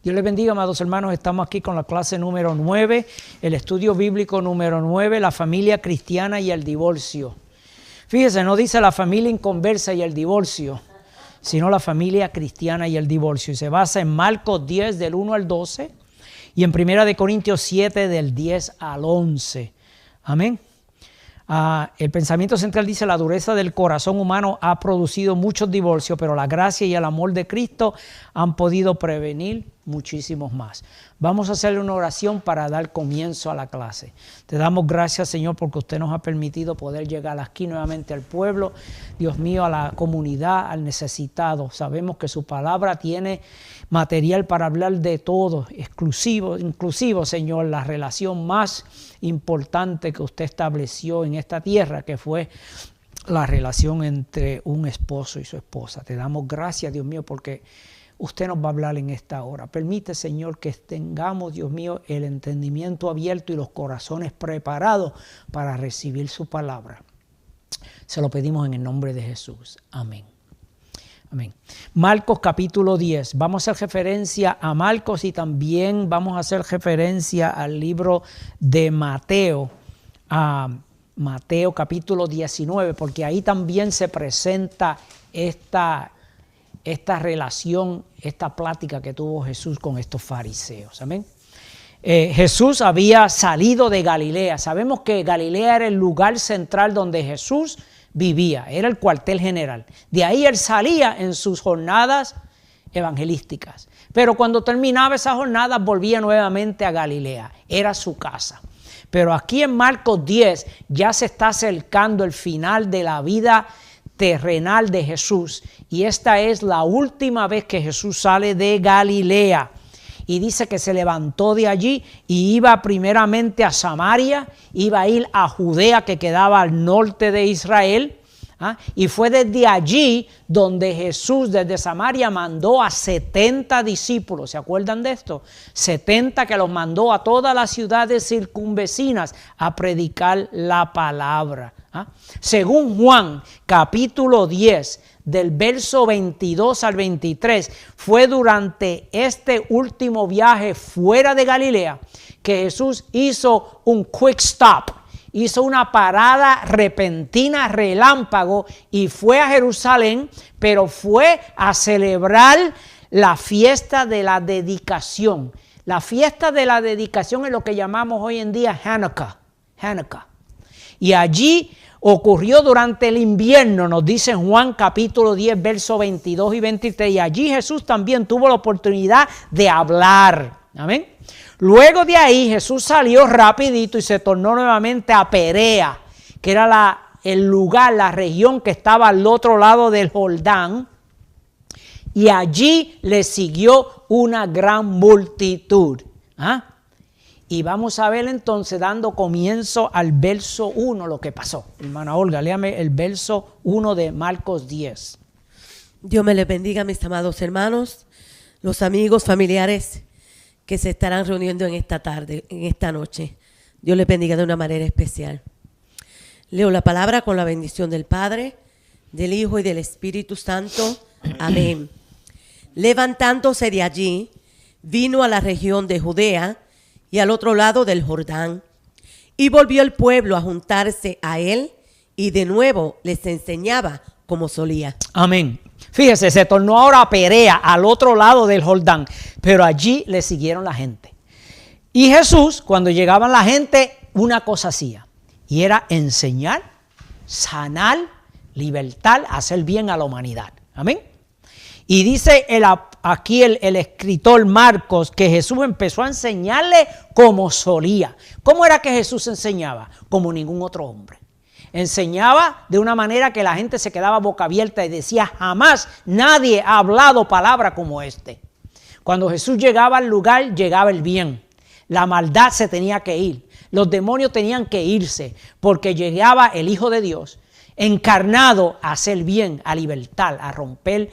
Dios les bendiga, amados hermanos. Estamos aquí con la clase número 9, el estudio bíblico número 9, la familia cristiana y el divorcio. Fíjese, no dice la familia inconversa y el divorcio, sino la familia cristiana y el divorcio. Y se basa en Marcos 10 del 1 al 12 y en 1 Corintios 7 del 10 al 11. Amén. El pensamiento central dice: la dureza del corazón humano ha producido muchos divorcios, pero la gracia y el amor de Cristo han podido prevenir muchísimos más. Vamos a hacerle una oración para dar comienzo a la clase. Te damos gracias, Señor, porque usted nos ha permitido poder llegar aquí nuevamente al pueblo, Dios mío, a la comunidad, al necesitado. Sabemos que su palabra tiene material para hablar de todo, inclusivo, Señor, la relación más importante que usted estableció en esta tierra, que fue la relación entre un esposo y su esposa. Te damos gracias, Dios mío, porque usted nos va a hablar en esta hora. Permite, Señor, que tengamos, Dios mío, el entendimiento abierto y los corazones preparados para recibir su palabra. Se lo pedimos en el nombre de Jesús. Amén. Amén. Marcos capítulo 10. Vamos a hacer referencia a Marcos y también vamos a hacer referencia al libro de Mateo, a Mateo capítulo 19, porque ahí también se presenta esta relación, esta plática que tuvo Jesús con estos fariseos. Amén. Jesús había salido de Galilea. Sabemos que Galilea era el lugar central donde Jesús vivía, era el cuartel general. De ahí él salía en sus jornadas evangelísticas. Pero cuando terminaba esas jornadas volvía nuevamente a Galilea, era su casa. Pero aquí en Marcos 10 ya se está acercando el final de la vida terrenal de Jesús, y esta es la última vez que Jesús sale de Galilea. Y dice que se levantó de allí y iba primeramente a Samaria, iba a ir a Judea, que quedaba al norte de Israel, y fue desde allí donde Jesús, desde Samaria, mandó a 70 discípulos. ¿Se acuerdan de esto? 70 que los mandó a todas las ciudades circunvecinas a predicar la palabra. Según Juan, capítulo 10, del verso 22 al 23, fue durante este último viaje fuera de Galilea que Jesús hizo un quick stop, hizo una parada repentina, relámpago, y fue a Jerusalén, pero fue a celebrar la fiesta de la dedicación. La fiesta de la dedicación es lo que llamamos hoy en día Hanukkah. Y allí ocurrió durante el invierno, nos dice Juan capítulo 10, versos 22 y 23, y allí Jesús también tuvo la oportunidad de hablar. Amén. Luego de ahí Jesús salió rapidito y se tornó nuevamente a Perea, que era el lugar, la región que estaba al otro lado del Jordán, y allí le siguió una gran multitud. Y vamos a ver entonces, dando comienzo al verso 1, lo que pasó. Hermana Olga, léame el verso 1 de Marcos 10. Dios me les bendiga, mis amados hermanos, los amigos, familiares que se estarán reuniendo en esta tarde, en esta noche. Dios les bendiga de una manera especial. Leo la palabra con la bendición del Padre, del Hijo y del Espíritu Santo. Amén. Levantándose de allí, vino a la región de Judea y al otro lado del Jordán, y volvió el pueblo a juntarse a él, y de nuevo les enseñaba como solía. Amén. Fíjese, se tornó ahora a Perea, al otro lado del Jordán, pero allí le siguieron la gente. Y Jesús, cuando llegaban la gente, una cosa hacía, y era enseñar, sanar, libertar, hacer bien a la humanidad. Amén. Y dice aquí el escritor Marcos que Jesús empezó a enseñarle como solía. ¿Cómo era que Jesús enseñaba? Como ningún otro hombre. Enseñaba de una manera que la gente se quedaba boca abierta y decía: jamás nadie ha hablado palabra como este. Cuando Jesús llegaba al lugar, llegaba el bien. La maldad se tenía que ir. Los demonios tenían que irse, porque llegaba el Hijo de Dios encarnado a hacer bien, a libertar, a romper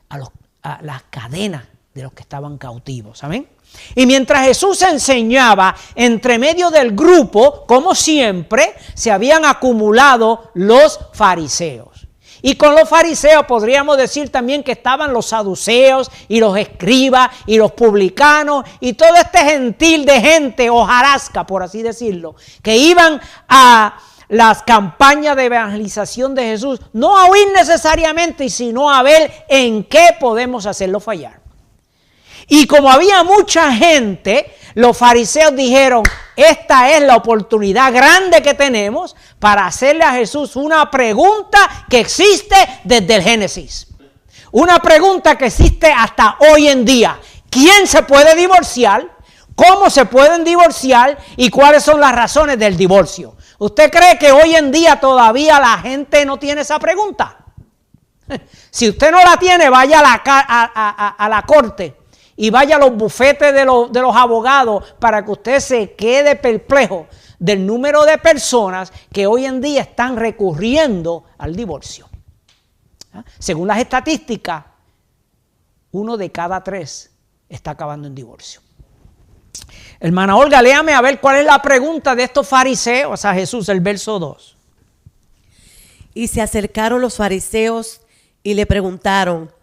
a las cadenas de los que estaban cautivos. Amén. Y mientras Jesús enseñaba, entre medio del grupo, como siempre, se habían acumulado los fariseos. Y con los fariseos podríamos decir también que estaban los saduceos y los escribas y los publicanos y todo este gentil de gente, hojarasca por así decirlo, que iban a las campañas de evangelización de Jesús, no a oír necesariamente, sino a ver en qué podemos hacerlo fallar. Y como había mucha gente, los fariseos dijeron, esta es la oportunidad grande que tenemos para hacerle a Jesús una pregunta que existe desde el Génesis. Una pregunta que existe hasta hoy en día. ¿Quién se puede divorciar? ¿Cómo se pueden divorciar? ¿Y cuáles son las razones del divorcio? ¿Usted cree que hoy en día todavía la gente no tiene esa pregunta? Si usted no la tiene, vaya a la corte. Y vaya a los bufetes de los abogados para que usted se quede perplejo del número de personas que hoy en día están recurriendo al divorcio. Según las estadísticas, 1 de cada 3 está acabando en divorcio. Hermana Olga, léame a ver cuál es la pregunta de estos fariseos a Jesús, el verso 2. Y se acercaron los fariseos y le preguntaron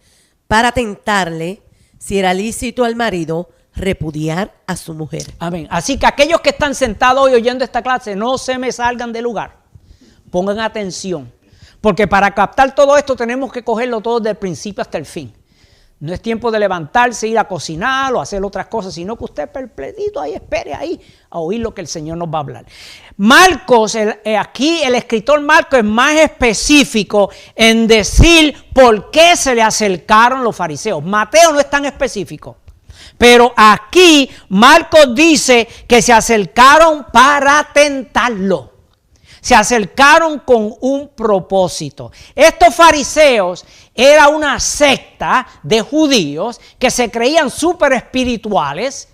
para tentarle si era lícito al marido repudiar a su mujer. Amén. Así que aquellos que están sentados hoy oyendo esta clase, no se me salgan del lugar. Pongan atención. Porque para captar todo esto tenemos que cogerlo todo desde el principio hasta el fin. No es tiempo de levantarse, ir a cocinar o hacer otras cosas, sino que usted perplejito ahí, espere ahí a oír lo que el Señor nos va a hablar. Marcos, aquí el escritor Marcos es más específico en decir por qué se le acercaron los fariseos. Mateo no es tan específico, pero aquí Marcos dice que se acercaron para tentarlo. Se acercaron con un propósito. Estos fariseos era una secta de judíos que se creían súper espirituales,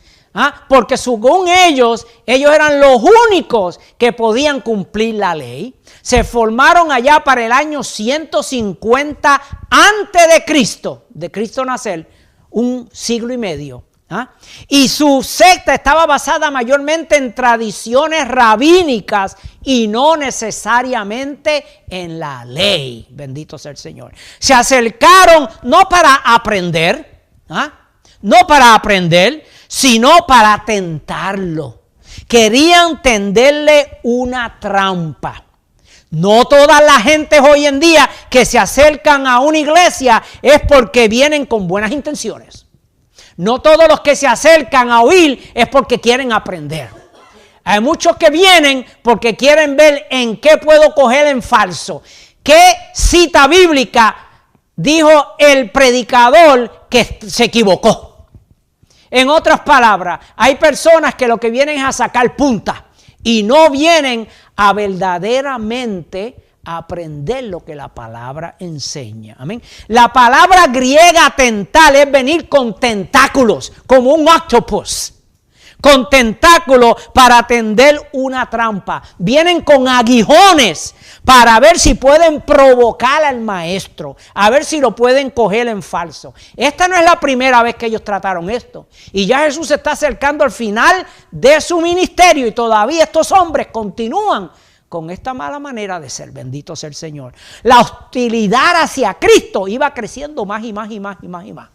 porque según ellos eran los únicos que podían cumplir la ley. Se formaron allá para el año 150 antes de Cristo nacer, un siglo y medio. Y su secta estaba basada mayormente en tradiciones rabínicas y no necesariamente en la ley. Bendito sea el Señor. Se acercaron no para aprender, sino para tentarlo. Querían tenderle una trampa. No toda la gente hoy en día que se acercan a una iglesia es porque vienen con buenas intenciones. No todos los que se acercan a oír es porque quieren aprender. Hay muchos que vienen porque quieren ver en qué puedo coger en falso. ¿Qué cita bíblica dijo el predicador que se equivocó? En otras palabras, hay personas que lo que vienen es a sacar punta y no vienen a verdaderamente aprender lo que la palabra enseña. Amén. La palabra griega tentar es venir con tentáculos, como un octopus. Con tentáculos para tender una trampa. Vienen con aguijones para ver si pueden provocar al maestro, a ver si lo pueden coger en falso. Esta no es la primera vez que ellos trataron esto. Y ya Jesús se está acercando al final de su ministerio y todavía estos hombres continúan con esta mala manera de ser. Bendito sea el Señor. La hostilidad hacia Cristo iba creciendo más y más y más y más y más.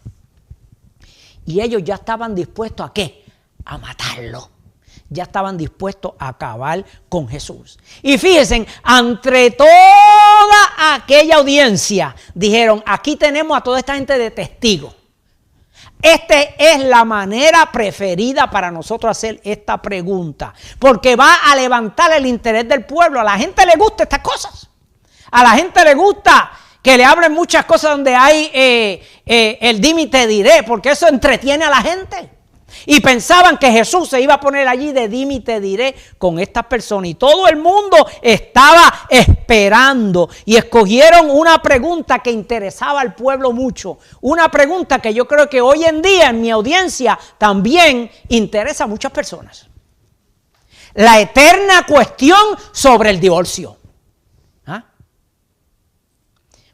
Y ellos ya estaban dispuestos ¿a qué? A matarlo. Ya estaban dispuestos a acabar con Jesús. Y fíjense, entre toda aquella audiencia, dijeron, aquí tenemos a toda esta gente de testigos. Esta es la manera preferida para nosotros hacer esta pregunta, porque va a levantar el interés del pueblo. A la gente le gusta estas cosas. A la gente le gusta que le hablen muchas cosas donde hay el dime y te diré, porque eso entretiene a la gente. Y pensaban que Jesús se iba a poner allí de dime y te diré con estas personas. Y todo el mundo estaba esperando. Y escogieron una pregunta que interesaba al pueblo mucho. Una pregunta que yo creo que hoy en día en mi audiencia también interesa a muchas personas. La eterna cuestión sobre el divorcio.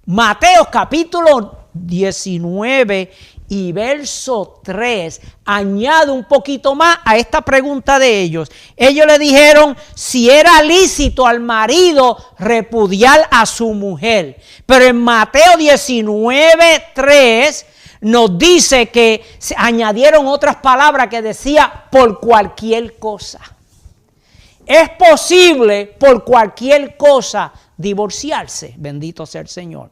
Mateo capítulo 19 Y verso 3 añade un poquito más a esta pregunta de ellos. Ellos le dijeron si era lícito al marido repudiar a su mujer. Pero en Mateo 19:3 nos dice que se añadieron otras palabras que decía por cualquier cosa. Es posible por cualquier cosa divorciarse. Bendito sea el Señor.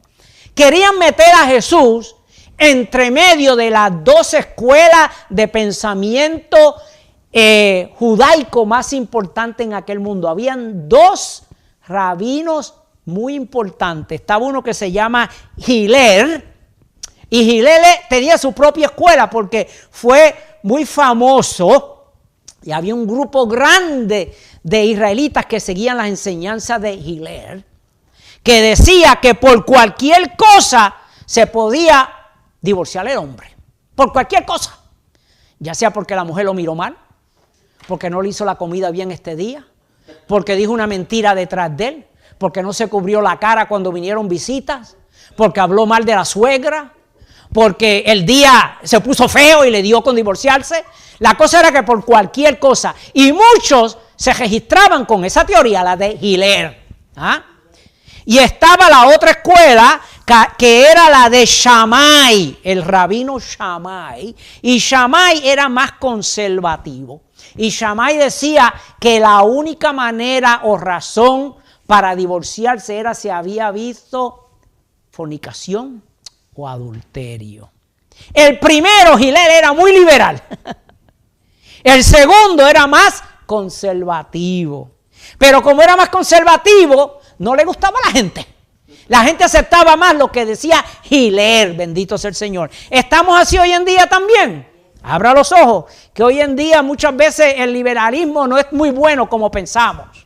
Querían meter a Jesús entre medio de las dos escuelas de pensamiento judaico más importantes en aquel mundo. Habían dos rabinos muy importantes. Estaba uno que se llama Hillel, y Hillel tenía su propia escuela porque fue muy famoso y había un grupo grande de israelitas que seguían las enseñanzas de Hillel, que decía que por cualquier cosa se podía divorciar el hombre, por cualquier cosa, ya sea porque la mujer lo miró mal, porque no le hizo la comida bien este día, porque dijo una mentira detrás de él, porque no se cubrió la cara cuando vinieron visitas, porque habló mal de la suegra, porque el día se puso feo y le dio con divorciarse. La cosa era que por cualquier cosa, y muchos se registraban con esa teoría, la de Hillel. Y estaba la otra escuela que era la de Shammai, el rabino Shammai, y Shammai era más conservativo. Y Shammai decía que la única manera o razón para divorciarse era si había visto fornicación o adulterio. El primero, Hillel, era muy liberal. El segundo era más conservativo. Pero como era más conservativo, no le gustaba a la gente. La gente aceptaba más lo que decía Hillel, bendito sea el Señor. ¿Estamos así hoy en día también? Abra los ojos, que hoy en día muchas veces el liberalismo no es muy bueno como pensamos.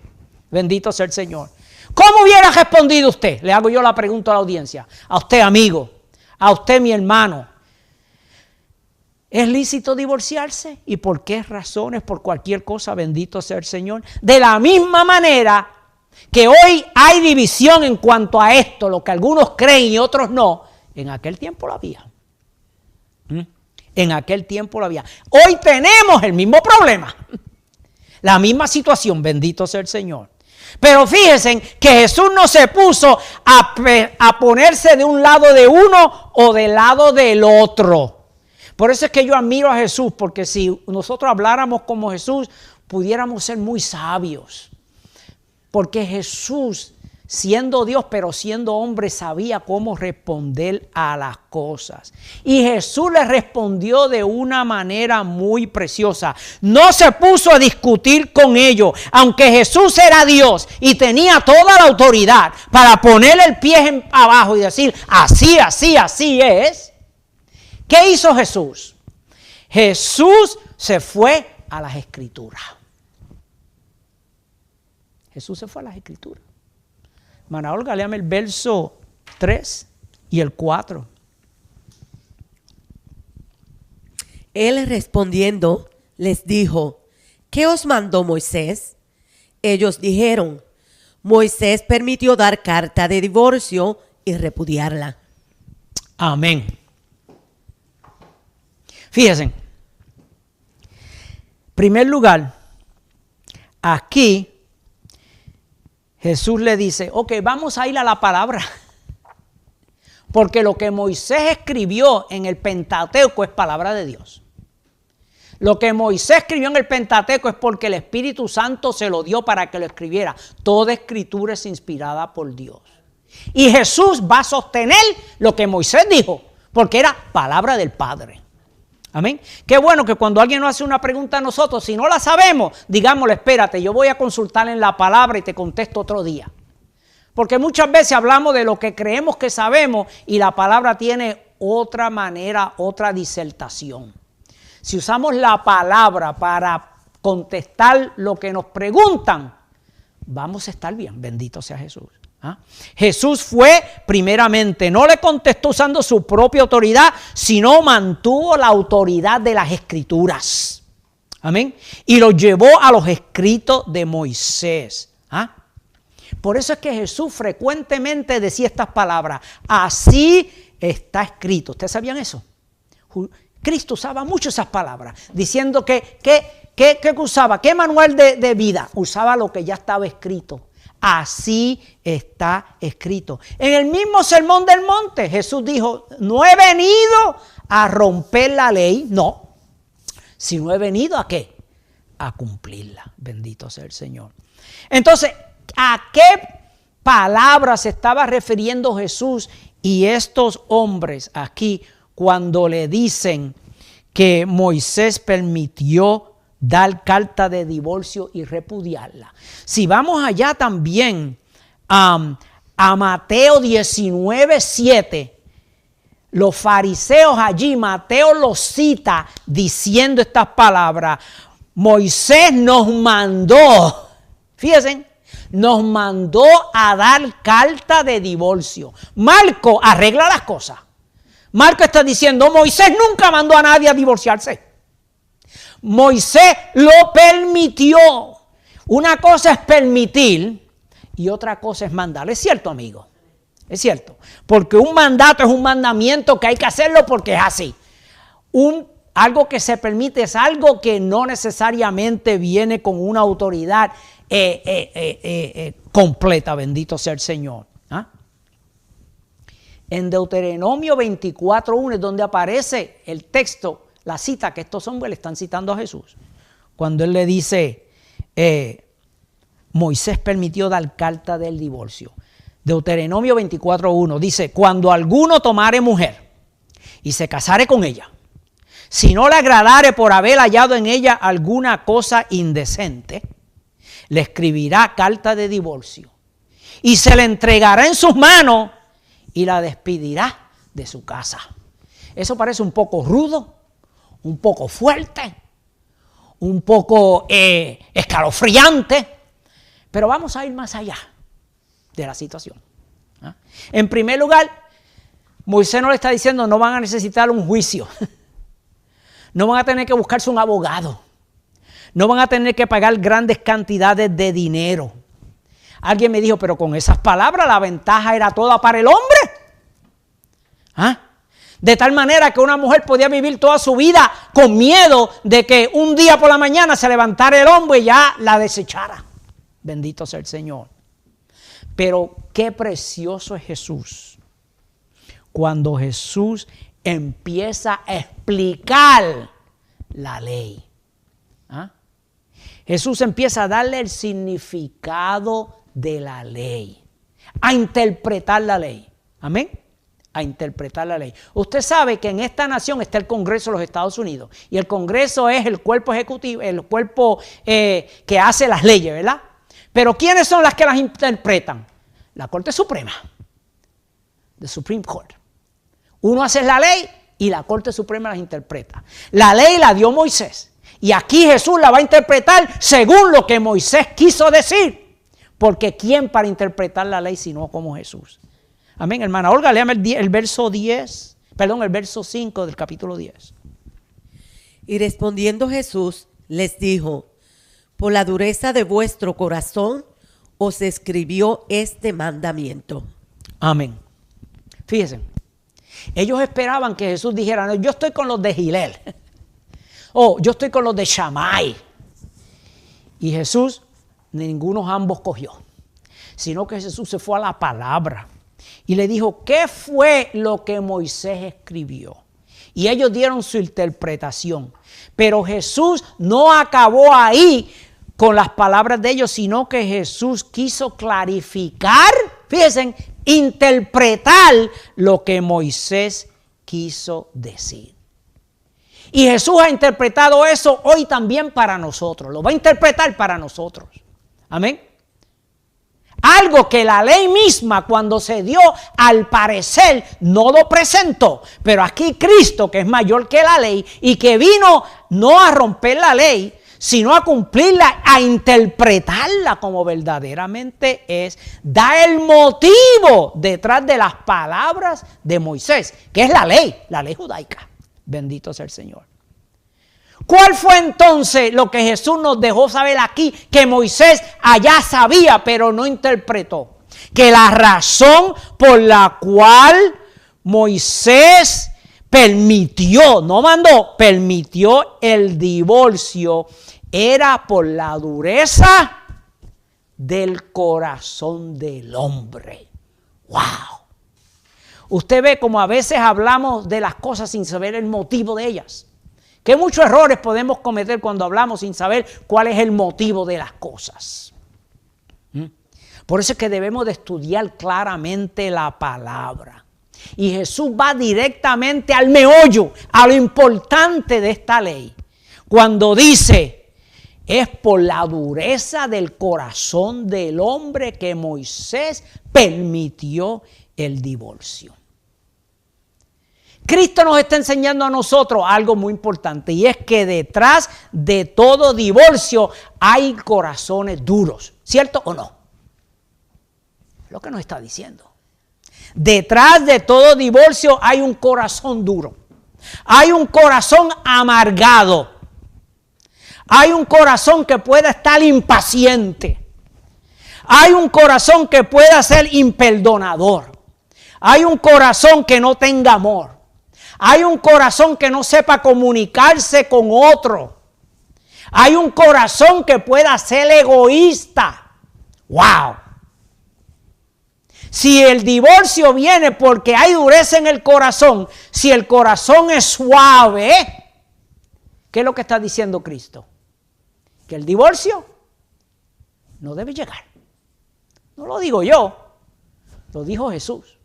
Bendito sea el Señor. ¿Cómo hubiera respondido usted? Le hago yo la pregunta a la audiencia. A usted, amigo. A usted, mi hermano. ¿Es lícito divorciarse? ¿Y por qué razones? Por cualquier cosa, bendito sea el Señor. De la misma manera que hoy hay división en cuanto a esto, lo que algunos creen y otros no, en aquel tiempo lo había. En aquel tiempo lo había. Hoy tenemos el mismo problema, la misma situación, bendito sea el Señor. Pero fíjense que Jesús no se puso a ponerse de un lado de uno o del lado del otro. Por eso es que yo admiro a Jesús, porque si nosotros habláramos como Jesús, pudiéramos ser muy sabios. Porque Jesús, siendo Dios, pero siendo hombre, sabía cómo responder a las cosas. Y Jesús le respondió de una manera muy preciosa. No se puso a discutir con ellos. Aunque Jesús era Dios y tenía toda la autoridad para poner el pie abajo y decir, así, así, así es. ¿Qué hizo Jesús? Jesús se fue a las Escrituras. Jesús se fue a las Escrituras. Hermana Olga, léame el verso 3 y el 4. Él respondiendo les dijo, ¿qué os mandó Moisés? Ellos dijeron, Moisés permitió dar carta de divorcio y repudiarla. Amén. Fíjense, en primer lugar, aquí Jesús le dice, ok, vamos a ir a la palabra. Porque lo que Moisés escribió en el Pentateuco es palabra de Dios. Lo que Moisés escribió en el Pentateuco es porque el Espíritu Santo se lo dio para que lo escribiera. Toda escritura es inspirada por Dios. Y Jesús va a sostener lo que Moisés dijo, porque era palabra del Padre. Amén. Qué bueno que cuando alguien nos hace una pregunta a nosotros, si no la sabemos, digámosle, espérate, yo voy a consultar en la palabra y te contesto otro día. Porque muchas veces hablamos de lo que creemos que sabemos y la palabra tiene otra manera, otra disertación. Si usamos la palabra para contestar lo que nos preguntan, vamos a estar bien, bendito sea Jesús. Jesús fue primeramente, no le contestó usando su propia autoridad, sino mantuvo la autoridad de las Escrituras. Amén. Y lo llevó a los escritos de Moisés. Por eso es que Jesús frecuentemente decía estas palabras, así está escrito. ¿Ustedes sabían eso? Cristo usaba mucho esas palabras, diciendo ¿qué usaba? ¿Qué manual de vida? Usaba lo que ya estaba escrito. Así está escrito. En el mismo Sermón del Monte, Jesús dijo, no he venido a romper la ley, no, sino he venido ¿a qué? A cumplirla. Bendito sea el Señor. Entonces, ¿a qué palabra se estaba refiriendo Jesús y estos hombres aquí cuando le dicen que Moisés permitió dar carta de divorcio y repudiarla? Si vamos allá también a Mateo 19:7, los fariseos allí, Mateo los cita diciendo estas palabras: Moisés nos mandó, fíjense, nos mandó a dar carta de divorcio. Marco arregla las cosas. Marco está diciendo, Moisés nunca mandó a nadie a divorciarse. Moisés lo permitió. Una cosa es permitir y otra cosa es mandar. ¿Es cierto, amigo? Es cierto. Porque un mandato es un mandamiento que hay que hacerlo porque es así. Algo que se permite es algo que no necesariamente viene con una autoridad completa. Bendito sea el Señor. ¿Ah? En Deuteronomio 24:1 es donde aparece el texto, la cita que estos hombres le están citando a Jesús. Cuando él le dice, Moisés permitió dar carta del divorcio. Deuteronomio 24:1 dice, cuando alguno tomare mujer y se casare con ella, si no le agradare por haber hallado en ella alguna cosa indecente, le escribirá carta de divorcio y se le entregará en sus manos y la despedirá de su casa. Eso parece un poco rudo, un poco fuerte, un poco escalofriante, pero vamos a ir más allá de la situación. ¿Ah? En primer lugar, Moisés no le está diciendo no van a necesitar un juicio, no van a tener que buscarse un abogado, no van a tener que pagar grandes cantidades de dinero. Alguien me dijo, pero con esas palabras la ventaja era toda para el hombre. ¿Ah? De tal manera que una mujer podía vivir toda su vida con miedo de que un día por la mañana se levantara el hombre y ya la desechara. Bendito sea el Señor. Pero qué precioso es Jesús. Cuando Jesús empieza a explicar la ley. ¿Ah? Jesús empieza a darle el significado de la ley, a interpretar la ley. Amén. A interpretar la ley. Usted sabe que en esta nación está el Congreso de los Estados Unidos y el Congreso es el cuerpo ejecutivo, el cuerpo que hace las leyes, ¿verdad? Pero ¿quiénes son las que las interpretan? La Corte Suprema, the Supreme Court. Uno hace la ley y la Corte Suprema las interpreta. La ley la dio Moisés y aquí Jesús la va a interpretar según lo que Moisés quiso decir. Porque ¿quién para interpretar la ley sino como Jesús? Amén, hermana Olga, léame el verso 5 del capítulo 10. Y respondiendo Jesús les dijo, por la dureza de vuestro corazón os escribió este mandamiento. Amén. Fíjense, ellos esperaban que Jesús dijera, no, yo estoy con los de Gilel. O yo estoy con los de Shammai. Y Jesús, ninguno de ambos cogió, sino que Jesús se fue a la palabra y le dijo, ¿qué fue lo que Moisés escribió? Y ellos dieron su interpretación. Pero Jesús no acabó ahí con las palabras de ellos, sino que Jesús quiso clarificar, fíjense, interpretar lo que Moisés quiso decir. Y Jesús ha interpretado eso hoy también para nosotros. Lo va a interpretar para nosotros. Amén. Algo que la ley misma cuando se dio al parecer no lo presentó. Pero aquí Cristo, que es mayor que la ley y que vino no a romper la ley, sino a cumplirla, a interpretarla como verdaderamente es, da el motivo detrás de las palabras de Moisés, que es la ley judaica. Bendito sea el Señor. ¿Cuál fue entonces lo que Jesús nos dejó saber aquí que Moisés allá sabía pero no interpretó? Que la razón por la cual Moisés permitió, no mandó, permitió el divorcio, era por la dureza del corazón del hombre. ¡Wow! Usted ve como a veces hablamos de las cosas sin saber el motivo de ellas. Que muchos errores podemos cometer cuando hablamos sin saber cuál es el motivo de las cosas. Por eso es que debemos de estudiar claramente la palabra. Y Jesús va directamente al meollo, a lo importante de esta ley. Cuando dice, es por la dureza del corazón del hombre que Moisés permitió el divorcio. Cristo nos está enseñando a nosotros algo muy importante, y es que detrás de todo divorcio hay corazones duros, ¿cierto o no? Es lo que nos está diciendo. Detrás de todo divorcio hay un corazón duro, hay un corazón amargado, hay un corazón que pueda estar impaciente, hay un corazón que pueda ser imperdonador, hay un corazón que no tenga amor. Hay un corazón que no sepa comunicarse con otro. Hay un corazón que pueda ser egoísta. ¡Wow! Si el divorcio viene porque hay dureza en el corazón, si el corazón es suave, ¿qué es lo que está diciendo Cristo? Que el divorcio no debe llegar. No lo digo yo, lo dijo Jesús.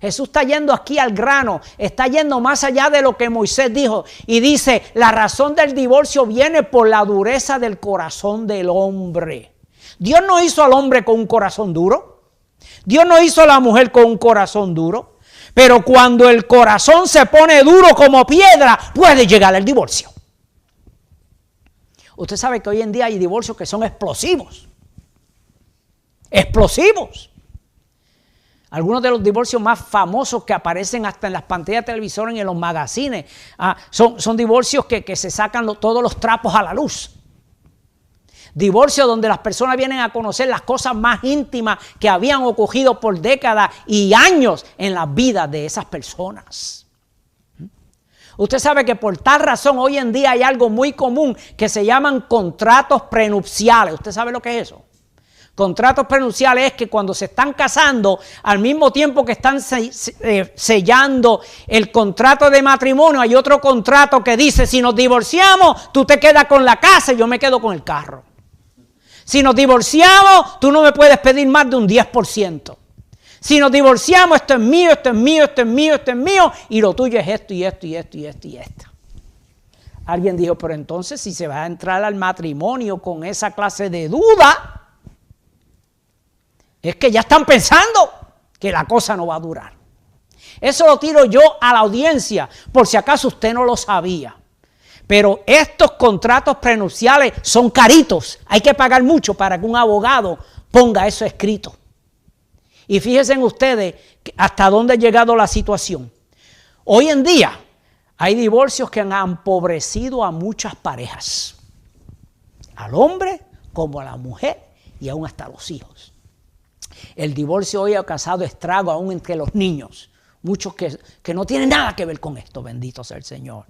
Jesús está yendo aquí al grano, está yendo más allá de lo que Moisés dijo y dice, la razón del divorcio viene por la dureza del corazón del hombre. Dios no hizo al hombre con un corazón duro, Dios no hizo a la mujer con un corazón duro, pero cuando el corazón se pone duro como piedra, puede llegar el divorcio. Usted sabe que hoy en día hay divorcios que son explosivos, explosivos. Algunos de los divorcios más famosos que aparecen hasta en las pantallas de televisores y en los magazines son divorcios que se sacan todos los trapos a la luz. Divorcios donde las personas vienen a conocer las cosas más íntimas que habían ocurrido por décadas y años en las vidas de esas personas. Usted sabe que por tal razón hoy en día hay algo muy común que se llaman contratos prenupciales. ¿Usted sabe lo que es eso? Contratos prenupciales es que cuando se están casando, al mismo tiempo que están sellando el contrato de matrimonio, hay otro contrato que dice, si nos divorciamos, tú te quedas con la casa y yo me quedo con el carro. Si nos divorciamos, tú no me puedes pedir más de un 10%. Si nos divorciamos, esto es mío, esto es mío, esto es mío, esto es mío, y lo tuyo es esto y esto y esto y esto y esto. Alguien dijo, pero entonces si se va a entrar al matrimonio con esa clase de duda, es que ya están pensando que la cosa no va a durar. Eso lo tiro yo a la audiencia, por si acaso usted no lo sabía. Pero estos contratos prenupciales son caritos. Hay que pagar mucho para que un abogado ponga eso escrito. Y fíjense en ustedes hasta dónde ha llegado la situación. Hoy en día hay divorcios que han empobrecido a muchas parejas. Al hombre como a la mujer y aún hasta a los hijos. El divorcio hoy ha causado estrago aún entre los niños. Muchos que no tienen nada que ver con esto, bendito sea el Señor.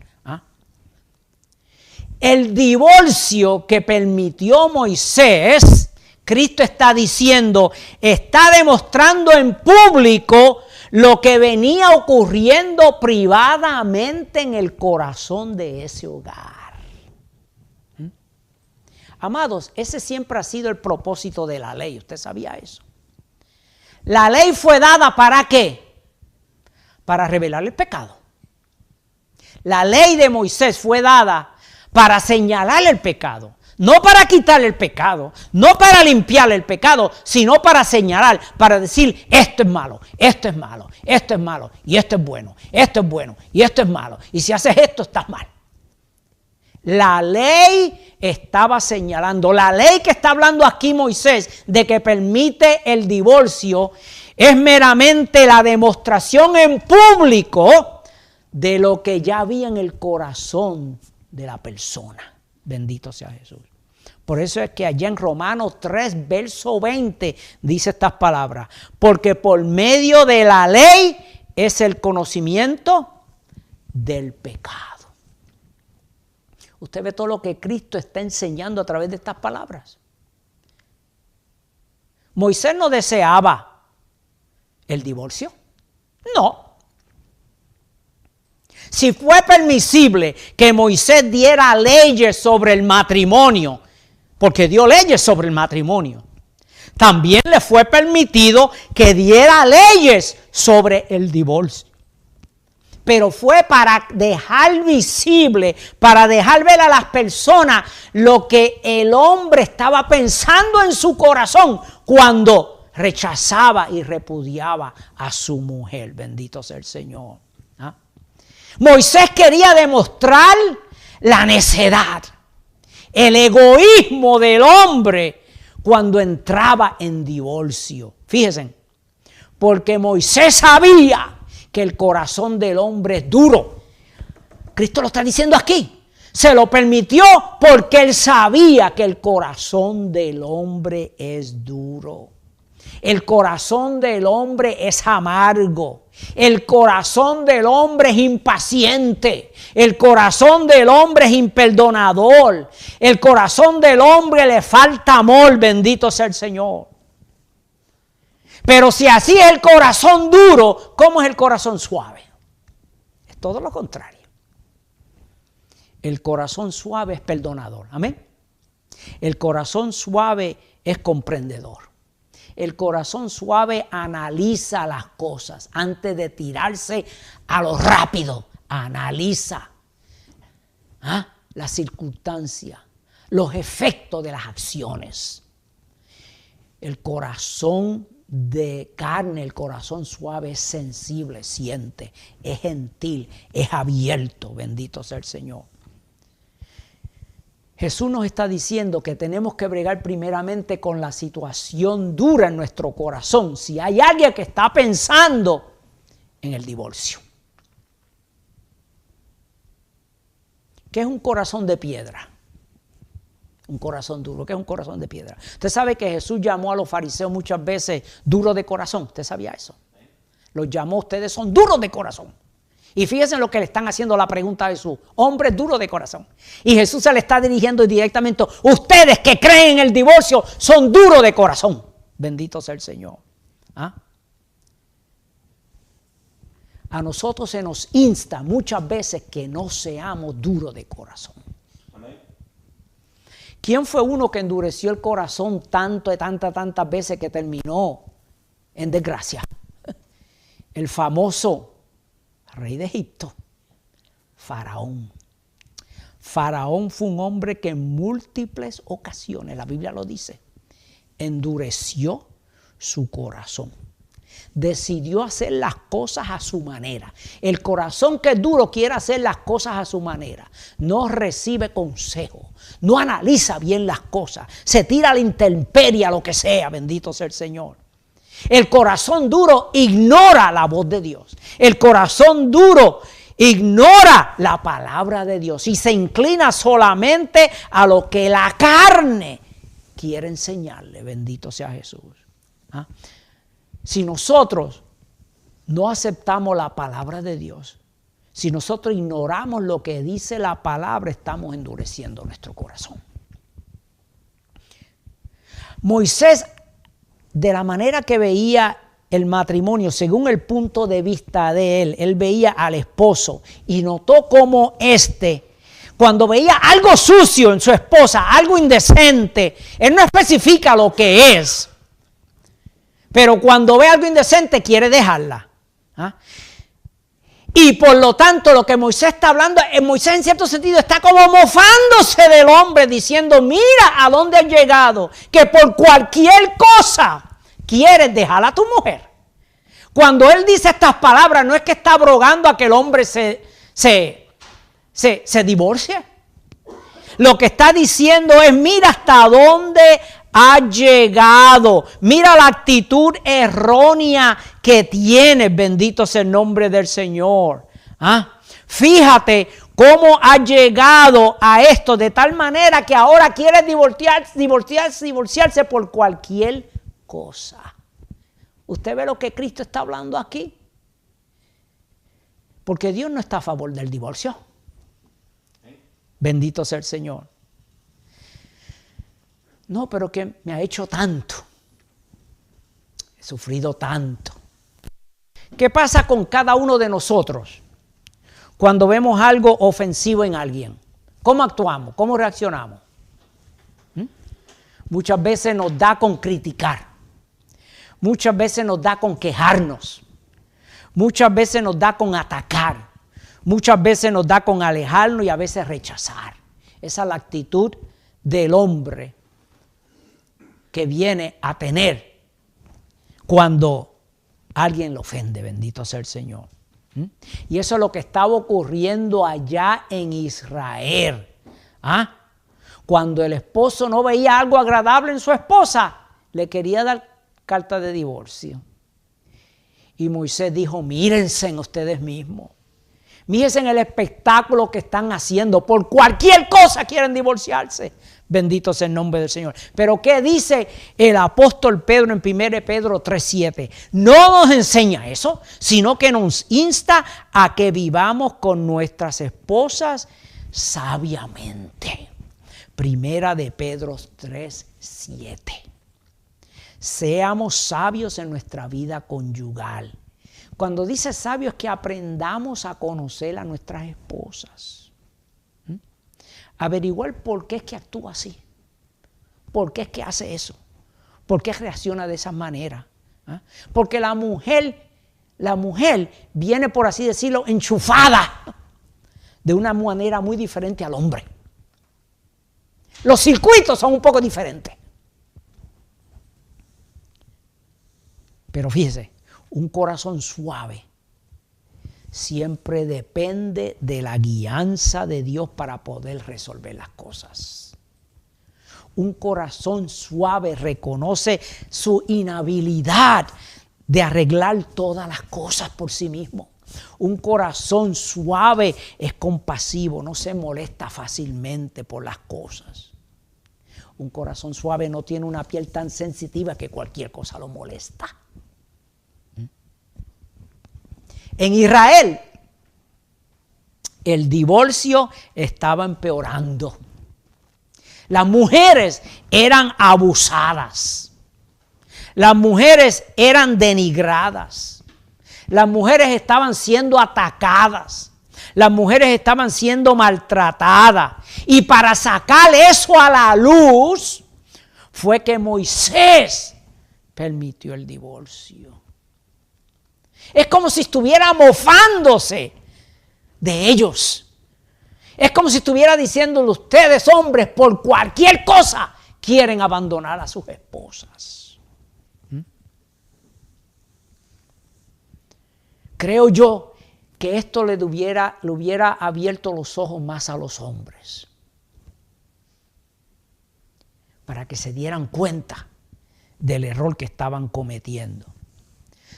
El divorcio que permitió Moisés, Cristo está diciendo, está demostrando en público lo que venía ocurriendo privadamente en el corazón de ese hogar. Amados, ese siempre ha sido el propósito de la ley. ¿Usted sabía eso? La ley fue dada ¿para qué? Para revelar el pecado. La ley de Moisés fue dada para señalar el pecado. No para quitar el pecado, no para limpiar el pecado, sino para señalar, para decir, esto es malo, esto es malo, esto es malo, y esto es bueno, esto es bueno, y esto es malo. Y si haces esto, estás mal. La ley estaba señalando, la ley que está hablando aquí Moisés de que permite el divorcio es meramente la demostración en público de lo que ya había en el corazón de la persona. Bendito sea Jesús. Por eso es que allá en Romanos 3, verso 20, dice estas palabras. Porque por medio de la ley es el conocimiento del pecado. Usted ve todo lo que Cristo está enseñando a través de estas palabras. Moisés no deseaba el divorcio. No. Si fue permisible que Moisés diera leyes sobre el matrimonio, porque dio leyes sobre el matrimonio, también le fue permitido que diera leyes sobre el divorcio. Pero fue para dejar visible, para dejar ver a las personas lo que el hombre estaba pensando en su corazón cuando rechazaba y repudiaba a su mujer. Bendito sea el Señor. ¿Ah? Moisés quería demostrar la necedad, el egoísmo del hombre cuando entraba en divorcio. Fíjense, porque Moisés sabía que el corazón del hombre es duro. Cristo lo está diciendo aquí. Se lo permitió porque él sabía que el corazón del hombre es duro. El corazón del hombre es amargo. El corazón del hombre es impaciente. El corazón del hombre es imperdonador. El corazón del hombre le falta amor. Bendito sea el Señor. Pero si así es el corazón duro, ¿cómo es el corazón suave? Es todo lo contrario. El corazón suave es perdonador. Amén. El corazón suave es comprendedor. El corazón suave analiza las cosas antes de tirarse a lo rápido. Analiza las circunstancias, los efectos de las acciones. El corazón de carne, el corazón suave es sensible, siente, es gentil, es abierto. Bendito sea el Señor. Jesús nos está diciendo que tenemos que bregar primeramente con la situación dura en nuestro corazón. Si hay alguien que está pensando en el divorcio. ¿Qué es un corazón de piedra? Un corazón duro. ¿Qué es un corazón de piedra? Usted sabe que Jesús llamó a los fariseos muchas veces duros de corazón. ¿Usted sabía eso? Los llamó, ustedes son duros de corazón. Y fíjense lo que le están haciendo la pregunta a Jesús. Hombres duros de corazón. Y Jesús se le está dirigiendo directamente. Ustedes que creen en el divorcio son duros de corazón. Bendito sea el Señor. ¿Ah? A nosotros se nos insta muchas veces que no seamos duros de corazón. ¿Quién fue uno que endureció el corazón tantas veces que terminó en desgracia? El famoso rey de Egipto, Faraón. Faraón fue un hombre que en múltiples ocasiones, la Biblia lo dice, endureció su corazón. Decidió hacer las cosas a su manera. El corazón que es duro quiere hacer las cosas a su manera. No recibe consejo. No analiza bien las cosas. Se tira a la intemperie, a lo que sea. Bendito sea el Señor. El corazón duro ignora la voz de Dios. El corazón duro ignora la palabra de Dios y se inclina solamente a lo que la carne quiere enseñarle. Bendito sea Jesús. ¿Ah? Si nosotros no aceptamos la palabra de Dios, si nosotros ignoramos lo que dice la palabra, estamos endureciendo nuestro corazón. Moisés, de la manera que veía el matrimonio, según el punto de vista de él veía al esposo y notó cómo cuando veía algo sucio en su esposa, algo indecente, él no especifica lo que es. Pero cuando ve algo indecente, quiere dejarla. ¿Ah? Y por lo tanto, lo que Moisés está hablando, Moisés en cierto sentido está como mofándose del hombre, diciendo, mira a dónde has llegado, que por cualquier cosa quieres dejar a tu mujer. Cuando él dice estas palabras, no es que está abrogando a que el hombre se divorcie. Lo que está diciendo es, mira hasta dónde ha llegado. Mira la actitud errónea que tienes. Bendito sea el nombre del Señor. ¿Ah? Fíjate cómo ha llegado a esto de tal manera que ahora quiere divorciarse por cualquier cosa. ¿Usted ve lo que Cristo está hablando aquí? Porque Dios no está a favor del divorcio. Bendito sea el Señor. No, pero que me ha hecho tanto. He sufrido tanto. ¿Qué pasa con cada uno de nosotros cuando vemos algo ofensivo en alguien? ¿Cómo actuamos? ¿Cómo reaccionamos? Muchas veces nos da con criticar. Muchas veces nos da con quejarnos. Muchas veces nos da con atacar. Muchas veces nos da con alejarnos y a veces rechazar. Esa es la actitud del hombre que viene a tener cuando alguien lo ofende. Bendito sea el Señor. Y eso es lo que estaba ocurriendo allá en Israel. Cuando el esposo no veía algo agradable en su esposa, le quería dar carta de divorcio. Y Moisés dijo, mírense en ustedes mismos. Mírense en el espectáculo que están haciendo. Por cualquier cosa quieren divorciarse. Bendito sea el nombre del Señor. Pero ¿qué dice el apóstol Pedro en 1 Pedro 3:7? No nos enseña eso, sino que nos insta a que vivamos con nuestras esposas sabiamente. 1 Pedro 3:7. Seamos sabios en nuestra vida conyugal. Cuando dice sabio es que aprendamos a conocer a nuestras esposas. Averiguar por qué es que actúa así. ¿Por qué es que hace eso? ¿Por qué reacciona de esa manera? Porque la mujer viene, por así decirlo, enchufada de una manera muy diferente al hombre. Los circuitos son un poco diferentes. Pero fíjese, un corazón suave siempre depende de la guianza de Dios para poder resolver las cosas. Un corazón suave reconoce su inhabilidad de arreglar todas las cosas por sí mismo. Un corazón suave es compasivo, no se molesta fácilmente por las cosas. Un corazón suave no tiene una piel tan sensitiva que cualquier cosa lo molesta. En Israel, el divorcio estaba empeorando. Las mujeres eran abusadas. Las mujeres eran denigradas. Las mujeres estaban siendo atacadas. Las mujeres estaban siendo maltratadas. Y para sacar eso a la luz, fue que Moisés permitió el divorcio. Es como si estuviera mofándose de ellos. Es como si estuviera diciéndole, ustedes hombres por cualquier cosa quieren abandonar a sus esposas. Creo yo que esto le hubiera abierto los ojos más a los hombres. Para que se dieran cuenta del error que estaban cometiendo.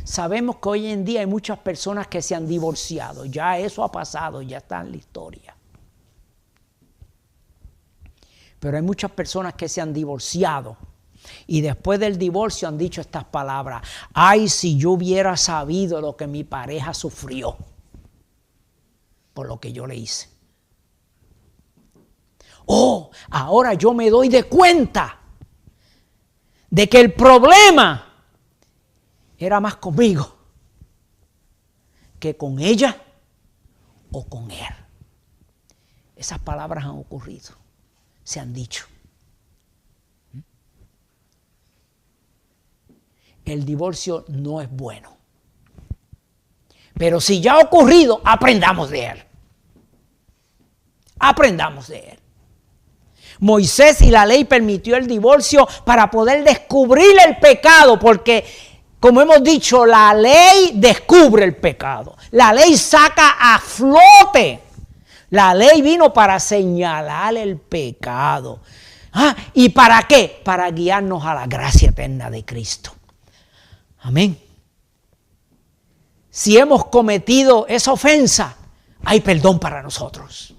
Sabemos que hoy en día hay muchas personas que se han divorciado. Ya eso ha pasado, ya está en la historia. Pero hay muchas personas que se han divorciado y después del divorcio han dicho estas palabras. Ay, si yo hubiera sabido lo que mi pareja sufrió por lo que yo le hice. Oh, ahora yo me doy de cuenta de que el problema era más conmigo que con ella o con él. Esas palabras han ocurrido, se han dicho. El divorcio no es bueno. Pero si ya ha ocurrido, aprendamos de él. Aprendamos de él. Moisés y la ley permitió el divorcio para poder descubrir el pecado, porque como hemos dicho, la ley descubre el pecado. La ley saca a flote. La ley vino para señalar el pecado. ¿Y para qué? Para guiarnos a la gracia eterna de Cristo. Amén. Si hemos cometido esa ofensa, hay perdón para nosotros.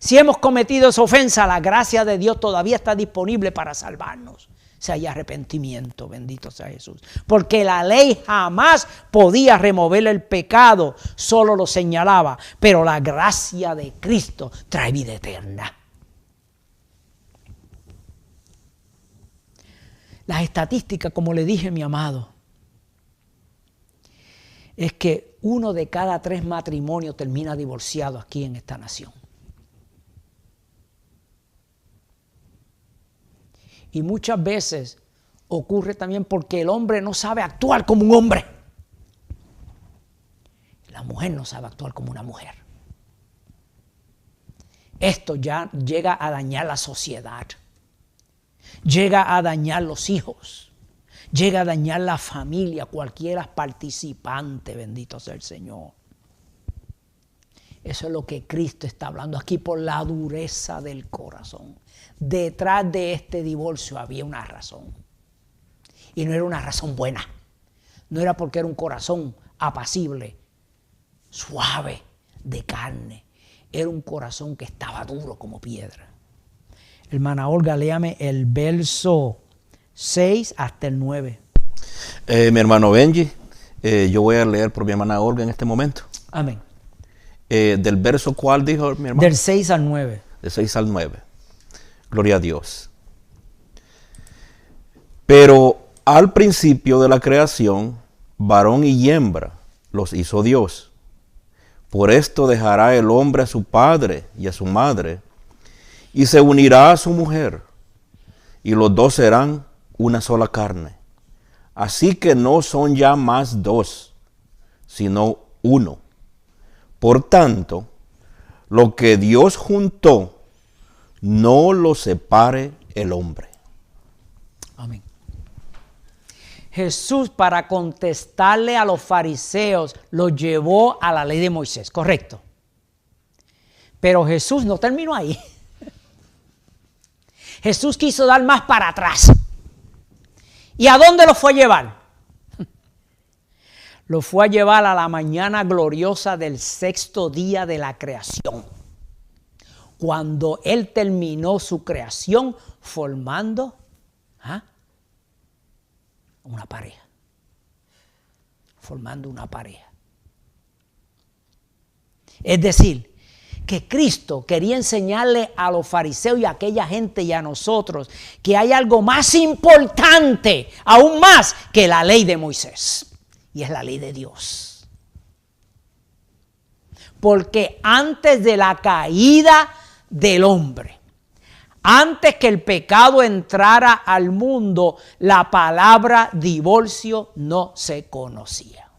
Si hemos cometido esa ofensa, la gracia de Dios todavía está disponible para salvarnos. si hay arrepentimiento, bendito sea Jesús. Porque la ley jamás podía remover el pecado, solo lo señalaba. Pero la gracia de Cristo trae vida eterna. Las estadísticas, como le dije, mi amado, es que 1 de cada 3 matrimonios termina divorciado aquí en esta nación. Y muchas veces ocurre también porque el hombre no sabe actuar como un hombre. La mujer no sabe actuar como una mujer. Esto ya llega a dañar la sociedad. Llega a dañar los hijos. Llega a dañar la familia, cualquiera participante, bendito sea el Señor. Eso es lo que Cristo está hablando aquí por la dureza del corazón. Detrás de este divorcio había una razón. Y no era una razón buena. No era porque era un corazón apacible, suave, de carne. Era un corazón que estaba duro como piedra. Hermana Olga, léame el verso 6 hasta el 9. Mi hermano Benji, yo voy a leer por mi hermana Olga en este momento. Amén. Del verso, ¿cuál dijo mi hermano? Del 6 al 9. Del 6 al 9. Gloria a Dios. Pero al principio de la creación, varón y hembra los hizo Dios. Por esto dejará el hombre a su padre y a su madre, y se unirá a su mujer, y los dos serán una sola carne. Así que no son ya más dos, sino uno. Por tanto, lo que Dios juntó, no lo separe el hombre. Amén. Jesús, para contestarle a los fariseos, los llevó a la ley de Moisés, correcto. Pero Jesús no terminó ahí. Jesús quiso dar más para atrás. ¿Y a dónde lo fue a llevar? Lo fue a llevar a la mañana gloriosa del 6º día de la creación. Cuando Él terminó su creación formando una pareja. Formando una pareja. Es decir, que Cristo quería enseñarle a los fariseos y a aquella gente y a nosotros que hay algo más importante, aún más que la ley de Moisés. Y es la ley de Dios. Porque antes de la caída del hombre, antes que el pecado entrara al mundo, la palabra divorcio no se conocía.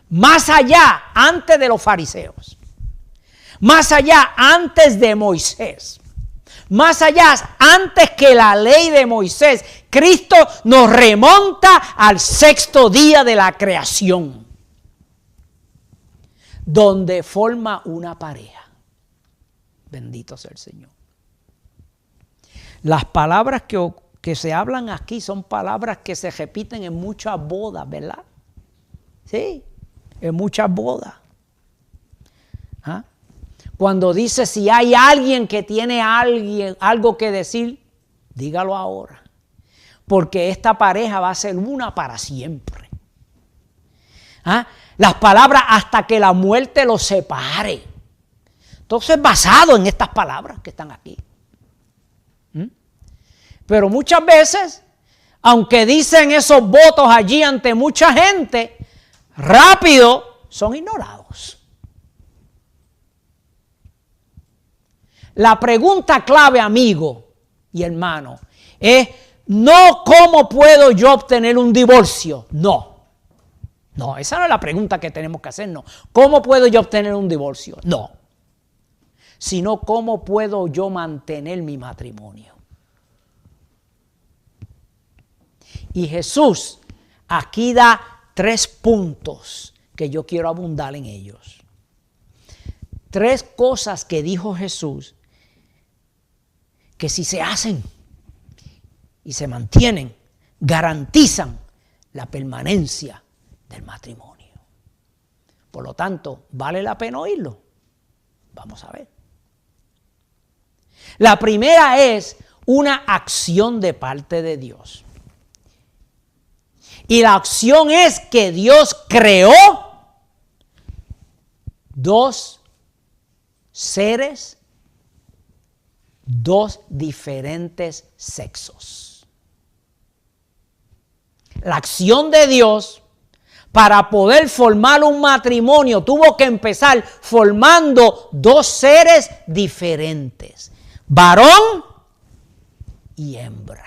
Más allá, antes de los fariseos, más allá, antes de Moisés, más allá, antes que la ley de Moisés, Cristo nos remonta al 6º día de la creación, donde forma una pareja. Bendito sea el Señor. Las palabras que se hablan aquí son palabras que se repiten en muchas bodas, ¿verdad? Sí, en muchas bodas. Cuando dice si hay alguien que tiene algo que decir, dígalo ahora. Porque esta pareja va a ser una para siempre. Las palabras hasta que la muerte los separe. Entonces, basado en estas palabras que están aquí. Pero muchas veces, aunque dicen esos votos allí ante mucha gente, rápido son ignorados. La pregunta clave, amigo y hermano, es no cómo puedo yo obtener un divorcio. No, esa no es la pregunta que tenemos que hacernos. ¿Cómo puedo yo obtener un divorcio? No. Sino cómo puedo yo mantener mi matrimonio. Y Jesús aquí da 3 puntos que yo quiero abundar en ellos. 3 cosas que dijo Jesús que si se hacen y se mantienen, garantizan la permanencia del matrimonio. Por lo tanto, ¿vale la pena oírlo? Vamos a ver. La primera es, una acción de parte de Dios. Y la acción es que Dios creó dos seres, dos diferentes sexos. La acción de Dios para poder formar un matrimonio tuvo que empezar formando dos seres diferentes, varón y hembra.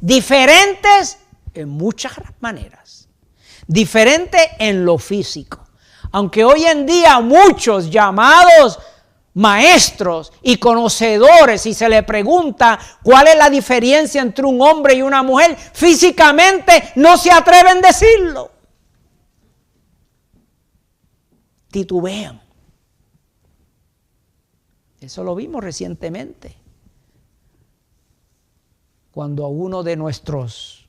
Diferentes en muchas maneras, diferentes en lo físico. Aunque hoy en día muchos llamados maestros y conocedores, si se le pregunta cuál es la diferencia entre un hombre y una mujer, físicamente no se atreven a decirlo. Titubean. Eso lo vimos recientemente, cuando a uno de nuestros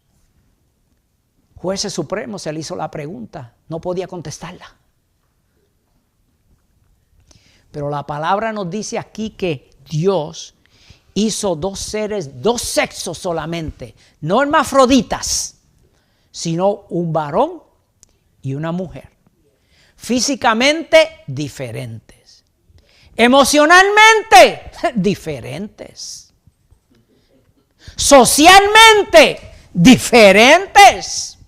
jueces supremos se le hizo la pregunta, no podía contestarla. Pero la palabra nos dice aquí que Dios hizo dos seres, dos sexos solamente, no hermafroditas, sino un varón y una mujer. Físicamente diferentes, emocionalmente diferentes, socialmente diferentes,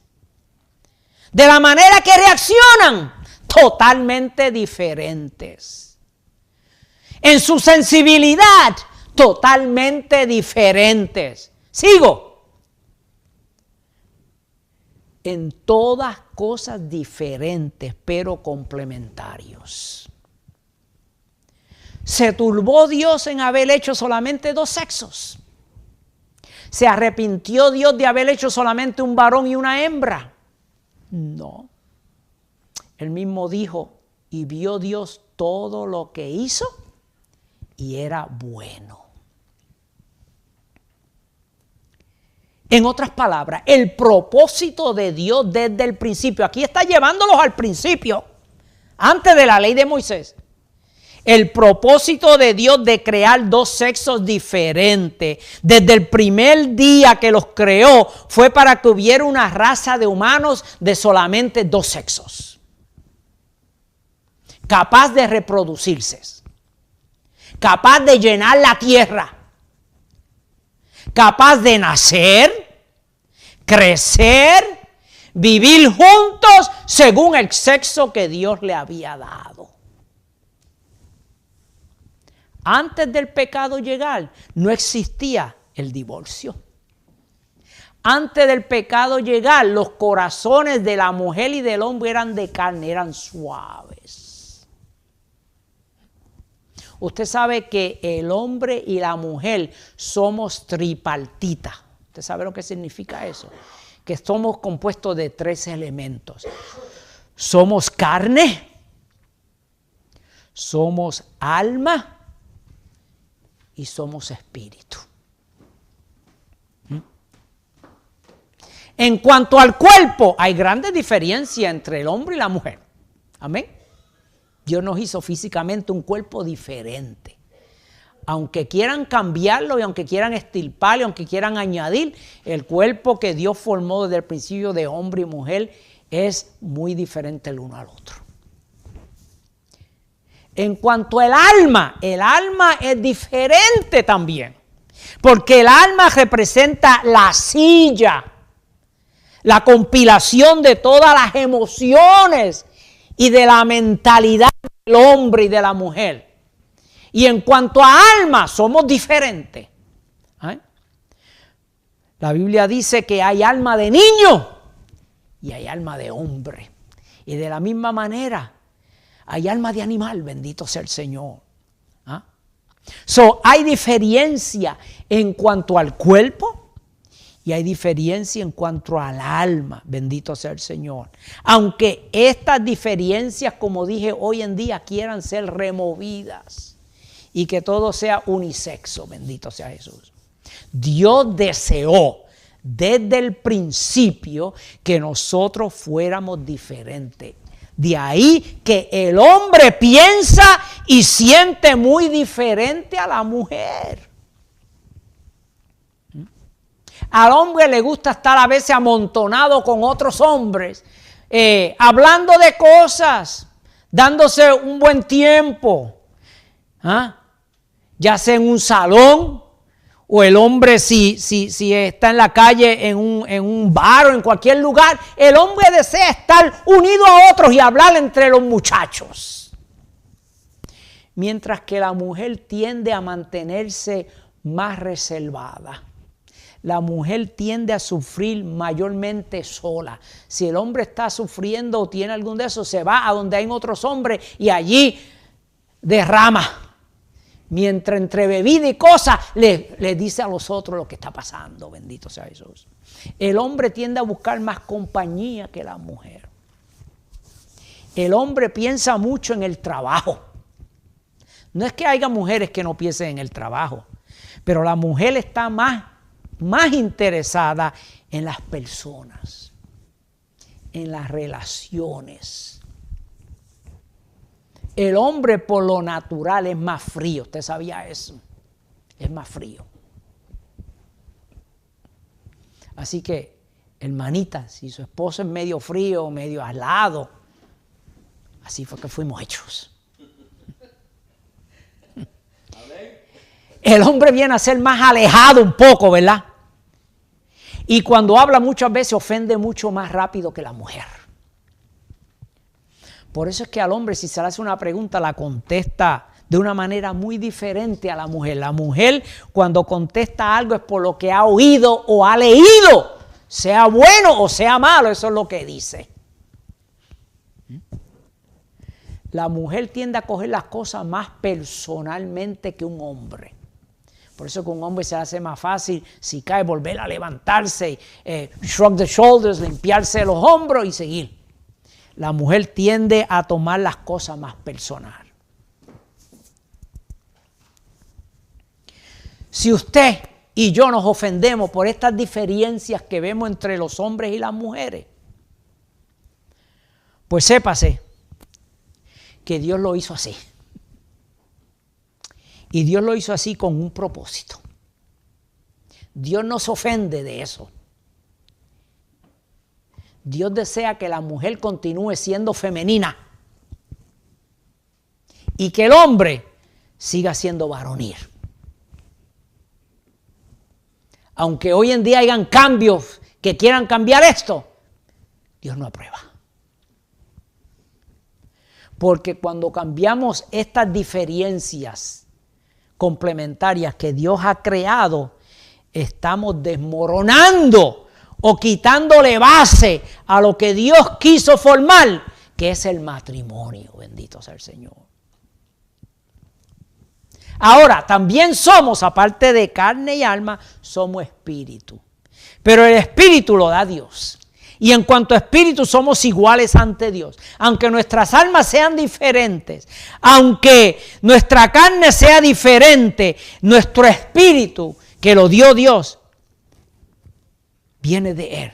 de la manera que reaccionan totalmente diferentes. En su sensibilidad, totalmente diferentes. Sigo. En todas cosas diferentes, pero complementarios. ¿Se turbó Dios en haber hecho solamente dos sexos? ¿Se arrepintió Dios de haber hecho solamente un varón y una hembra? No. Él mismo dijo, y vio Dios todo lo que hizo, y era bueno. En otras palabras, el propósito de Dios desde el principio, aquí está llevándolos al principio, antes de la ley de Moisés. El propósito de Dios de crear dos sexos diferentes, desde el primer día que los creó, fue para que hubiera una raza de humanos de solamente dos sexos, capaz de reproducirse, capaz de llenar la tierra, capaz de nacer, crecer, vivir juntos según el sexo que Dios le había dado. Antes del pecado llegar, no existía el divorcio. Antes del pecado llegar, los corazones de la mujer y del hombre eran de carne, eran suaves. Usted sabe que el hombre y la mujer somos tripartita. ¿Usted sabe lo que significa eso? Que somos compuestos de tres elementos. Somos carne, somos alma y somos espíritu. En cuanto al cuerpo, hay grandes diferencias entre el hombre y la mujer. Amén. Dios nos hizo físicamente un cuerpo diferente. Aunque quieran cambiarlo y aunque quieran extirparlo, aunque quieran añadir, el cuerpo que Dios formó desde el principio de hombre y mujer es muy diferente el uno al otro. En cuanto al alma es diferente también. Porque el alma representa la silla, la compilación de todas las emociones y de la mentalidad del hombre y de la mujer. Y en cuanto a alma, somos diferentes. La Biblia dice que hay alma de niño y hay alma de hombre. Y de la misma manera, hay alma de animal, bendito sea el Señor. Hay diferencia en cuanto al cuerpo y hay diferencia en cuanto al alma, bendito sea el Señor. Aunque estas diferencias, como dije, hoy en día quieran ser removidas y que todo sea unisexo, bendito sea Jesús. Dios deseó desde el principio que nosotros fuéramos diferentes. De ahí que el hombre piensa y siente muy diferente a la mujer. Al hombre le gusta estar a veces amontonado con otros hombres, hablando de cosas, dándose un buen tiempo. Ya sea en un salón, o el hombre si está en la calle, en un bar o en cualquier lugar, el hombre desea estar unido a otros y hablar entre los muchachos. Mientras que la mujer tiende a mantenerse más reservada. La mujer tiende a sufrir mayormente sola. Si el hombre está sufriendo o tiene algún de esos, se va a donde hay otros hombres y allí derrama. Mientras entre bebida y cosas le dice a los otros lo que está pasando. Bendito sea Jesús. El hombre tiende a buscar más compañía que la mujer. El hombre piensa mucho en el trabajo. No es que haya mujeres que no piensen en el trabajo, pero la mujer está más interesada en las personas, en las relaciones. El hombre por lo natural es más frío. ¿Usted sabía eso? Es más frío. Así que, hermanita, si su esposo es medio frío, medio aislado, así fue que fuimos hechos. El hombre viene a ser más alejado un poco, ¿verdad? Y cuando habla muchas veces ofende mucho más rápido que la mujer. Por eso es que al hombre, si se le hace una pregunta, la contesta de una manera muy diferente a la mujer. La mujer, cuando contesta algo, es por lo que ha oído o ha leído, sea bueno o sea malo, eso es lo que dice. La mujer tiende a coger las cosas más personalmente que un hombre. Por eso que un hombre se hace más fácil, si cae, volver a levantarse, shrug the shoulders, limpiarse los hombros y seguir. La mujer tiende a tomar las cosas más personal. Si usted y yo nos ofendemos por estas diferencias que vemos entre los hombres y las mujeres, pues sépase que Dios lo hizo así. Y Dios lo hizo así con un propósito. Dios no se ofende de eso. Dios desea que la mujer continúe siendo femenina y que el hombre siga siendo varonil. Aunque hoy en día hayan cambios que quieran cambiar esto, Dios no aprueba. Porque cuando cambiamos estas diferencias complementarias que Dios ha creado, estamos desmoronando o quitándole base a lo que Dios quiso formar, que es el matrimonio. Bendito sea el Señor. Ahora, también somos, aparte de carne y alma, somos espíritu. Pero el espíritu lo da Dios. Y en cuanto a espíritu, somos iguales ante Dios. Aunque nuestras almas sean diferentes, aunque nuestra carne sea diferente, nuestro espíritu, que lo dio Dios, viene de Él.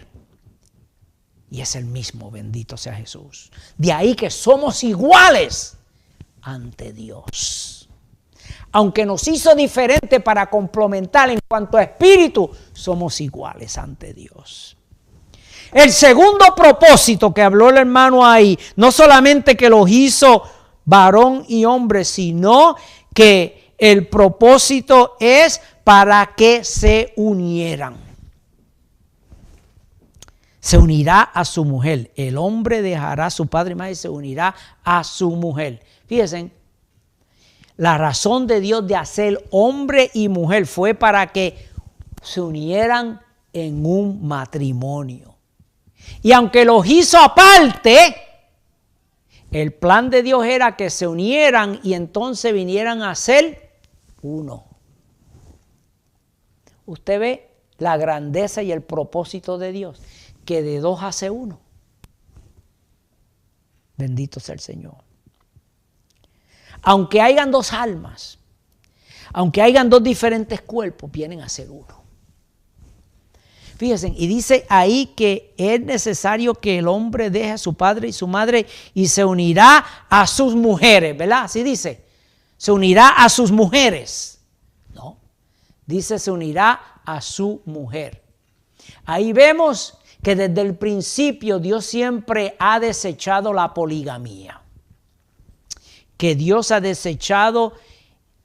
Y es el mismo, bendito sea Jesús. De ahí que somos iguales ante Dios. Aunque nos hizo diferente para complementar en cuanto a espíritu, somos iguales ante Dios. El segundo propósito que habló el hermano ahí, no solamente que los hizo varón y hombre, sino que el propósito es para que se unieran. Se unirá a su mujer. El hombre dejará a su padre y madre y se unirá a su mujer. Fíjense, la razón de Dios de hacer hombre y mujer fue para que se unieran en un matrimonio. Y aunque los hizo aparte, el plan de Dios era que se unieran y entonces vinieran a ser uno. Usted ve la grandeza y el propósito de Dios, que de dos hace uno. Bendito sea el Señor. Aunque hayan dos almas, aunque hayan dos diferentes cuerpos, vienen a ser uno. Fíjense, y dice ahí que es necesario que el hombre deje a su padre y su madre y se unirá a sus mujeres, ¿verdad? Así dice, se unirá a sus mujeres. No, dice se unirá a su mujer. Ahí vemos que desde el principio Dios siempre ha desechado la poligamía. Que Dios ha desechado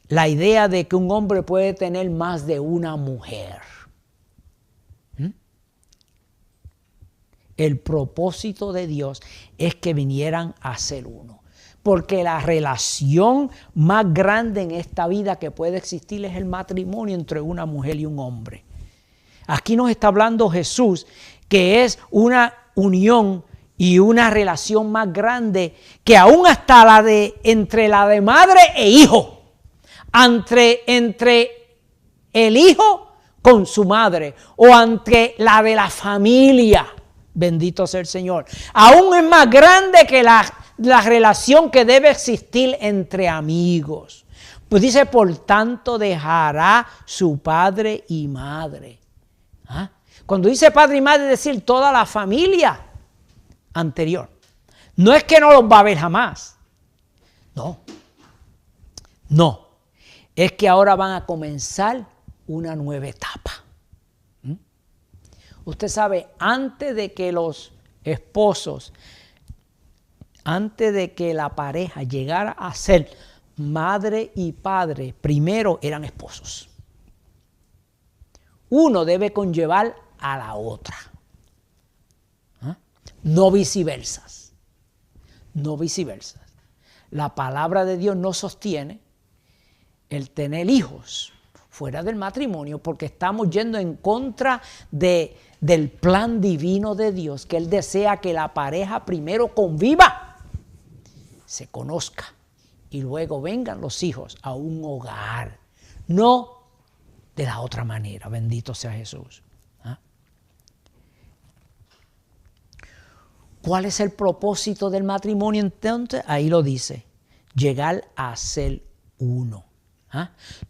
la idea de que un hombre puede tener más de una mujer. El propósito de Dios es que vinieran a ser uno. Porque la relación más grande en esta vida que puede existir es el matrimonio entre una mujer y un hombre. Aquí nos está hablando Jesús, que es una unión y una relación más grande que aún hasta entre la de madre e hijo. Entre el hijo con su madre o entre la de la familia. Bendito sea el Señor. Aún es más grande que la relación que debe existir entre amigos. Pues dice, por tanto dejará su padre y madre. ¿Ah? Cuando dice padre y madre, es decir, toda la familia anterior. No es que no los va a ver jamás. No. Es que ahora van a comenzar una nueva etapa. Usted sabe, antes de que los esposos, antes de que la pareja llegara a ser madre y padre, primero eran esposos. Uno debe conllevar a la otra. No viceversas. No viceversas. La palabra de Dios no sostiene el tener hijos fuera del matrimonio porque estamos yendo en contra del plan divino de Dios, que Él desea que la pareja primero conviva, se conozca y luego vengan los hijos a un hogar. No de la otra manera, bendito sea Jesús. ¿Cuál es el propósito del matrimonio entonces? Ahí lo dice, llegar a ser uno.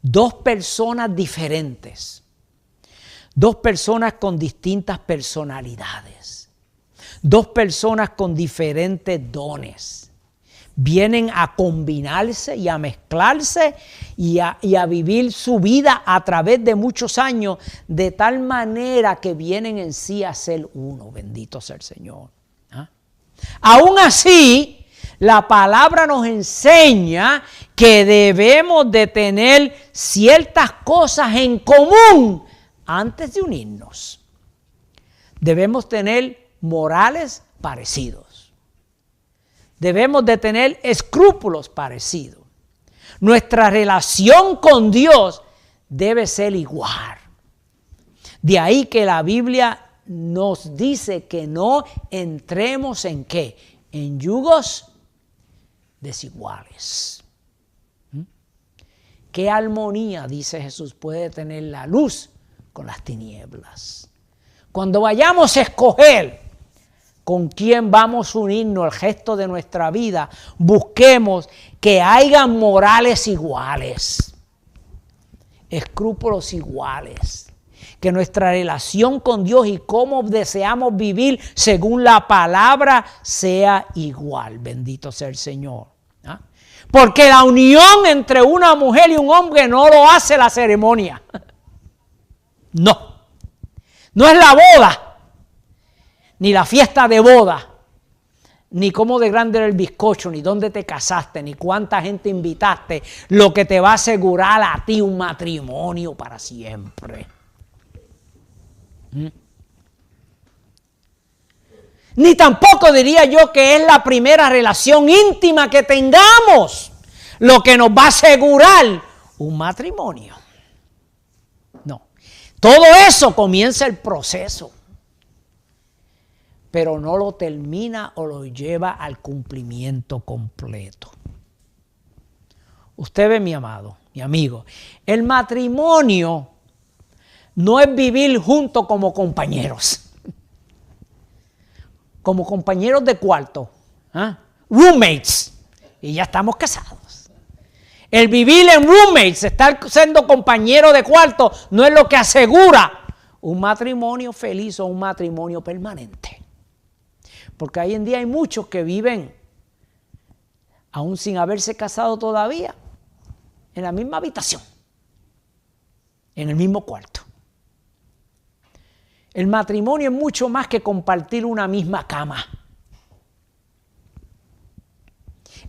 Dos personas diferentes, dos personas con distintas personalidades, dos personas con diferentes dones, vienen a combinarse y a mezclarse y a vivir su vida a través de muchos años, de tal manera que vienen en sí a ser uno, bendito sea el Señor. Aún así, la palabra nos enseña que debemos de tener ciertas cosas en común antes de unirnos. Debemos tener morales parecidos. Debemos de tener escrúpulos parecidos. Nuestra relación con Dios debe ser igual. De ahí que la Biblia nos dice que no entremos en ¿qué? En yugos desiguales. ¿Qué armonía, dice Jesús, puede tener la luz con las tinieblas? Cuando vayamos a escoger con quién vamos a unirnos el gesto de nuestra vida, busquemos que hayan morales iguales, escrúpulos iguales, que nuestra relación con Dios y cómo deseamos vivir según la palabra sea igual. Bendito sea el Señor. Porque la unión entre una mujer y un hombre no lo hace la ceremonia. No es la boda, ni la fiesta de boda, ni cómo de grande era el bizcocho, ni dónde te casaste, ni cuánta gente invitaste, lo que te va a asegurar a ti un matrimonio para siempre. Ni tampoco diría yo que es la primera relación íntima que tengamos lo que nos va a asegurar un matrimonio. No. Todo eso comienza el proceso, pero no lo termina o lo lleva al cumplimiento completo. Usted ve, mi amado, mi amigo, el matrimonio no es vivir juntos como compañeros. Como compañeros de cuarto. Roommates. Y ya estamos casados. El vivir en roommates, estar siendo compañero de cuarto, no es lo que asegura un matrimonio feliz o un matrimonio permanente. Porque hoy en día hay muchos que viven, aún sin haberse casado todavía, en la misma habitación, en el mismo cuarto. El matrimonio es mucho más que compartir una misma cama.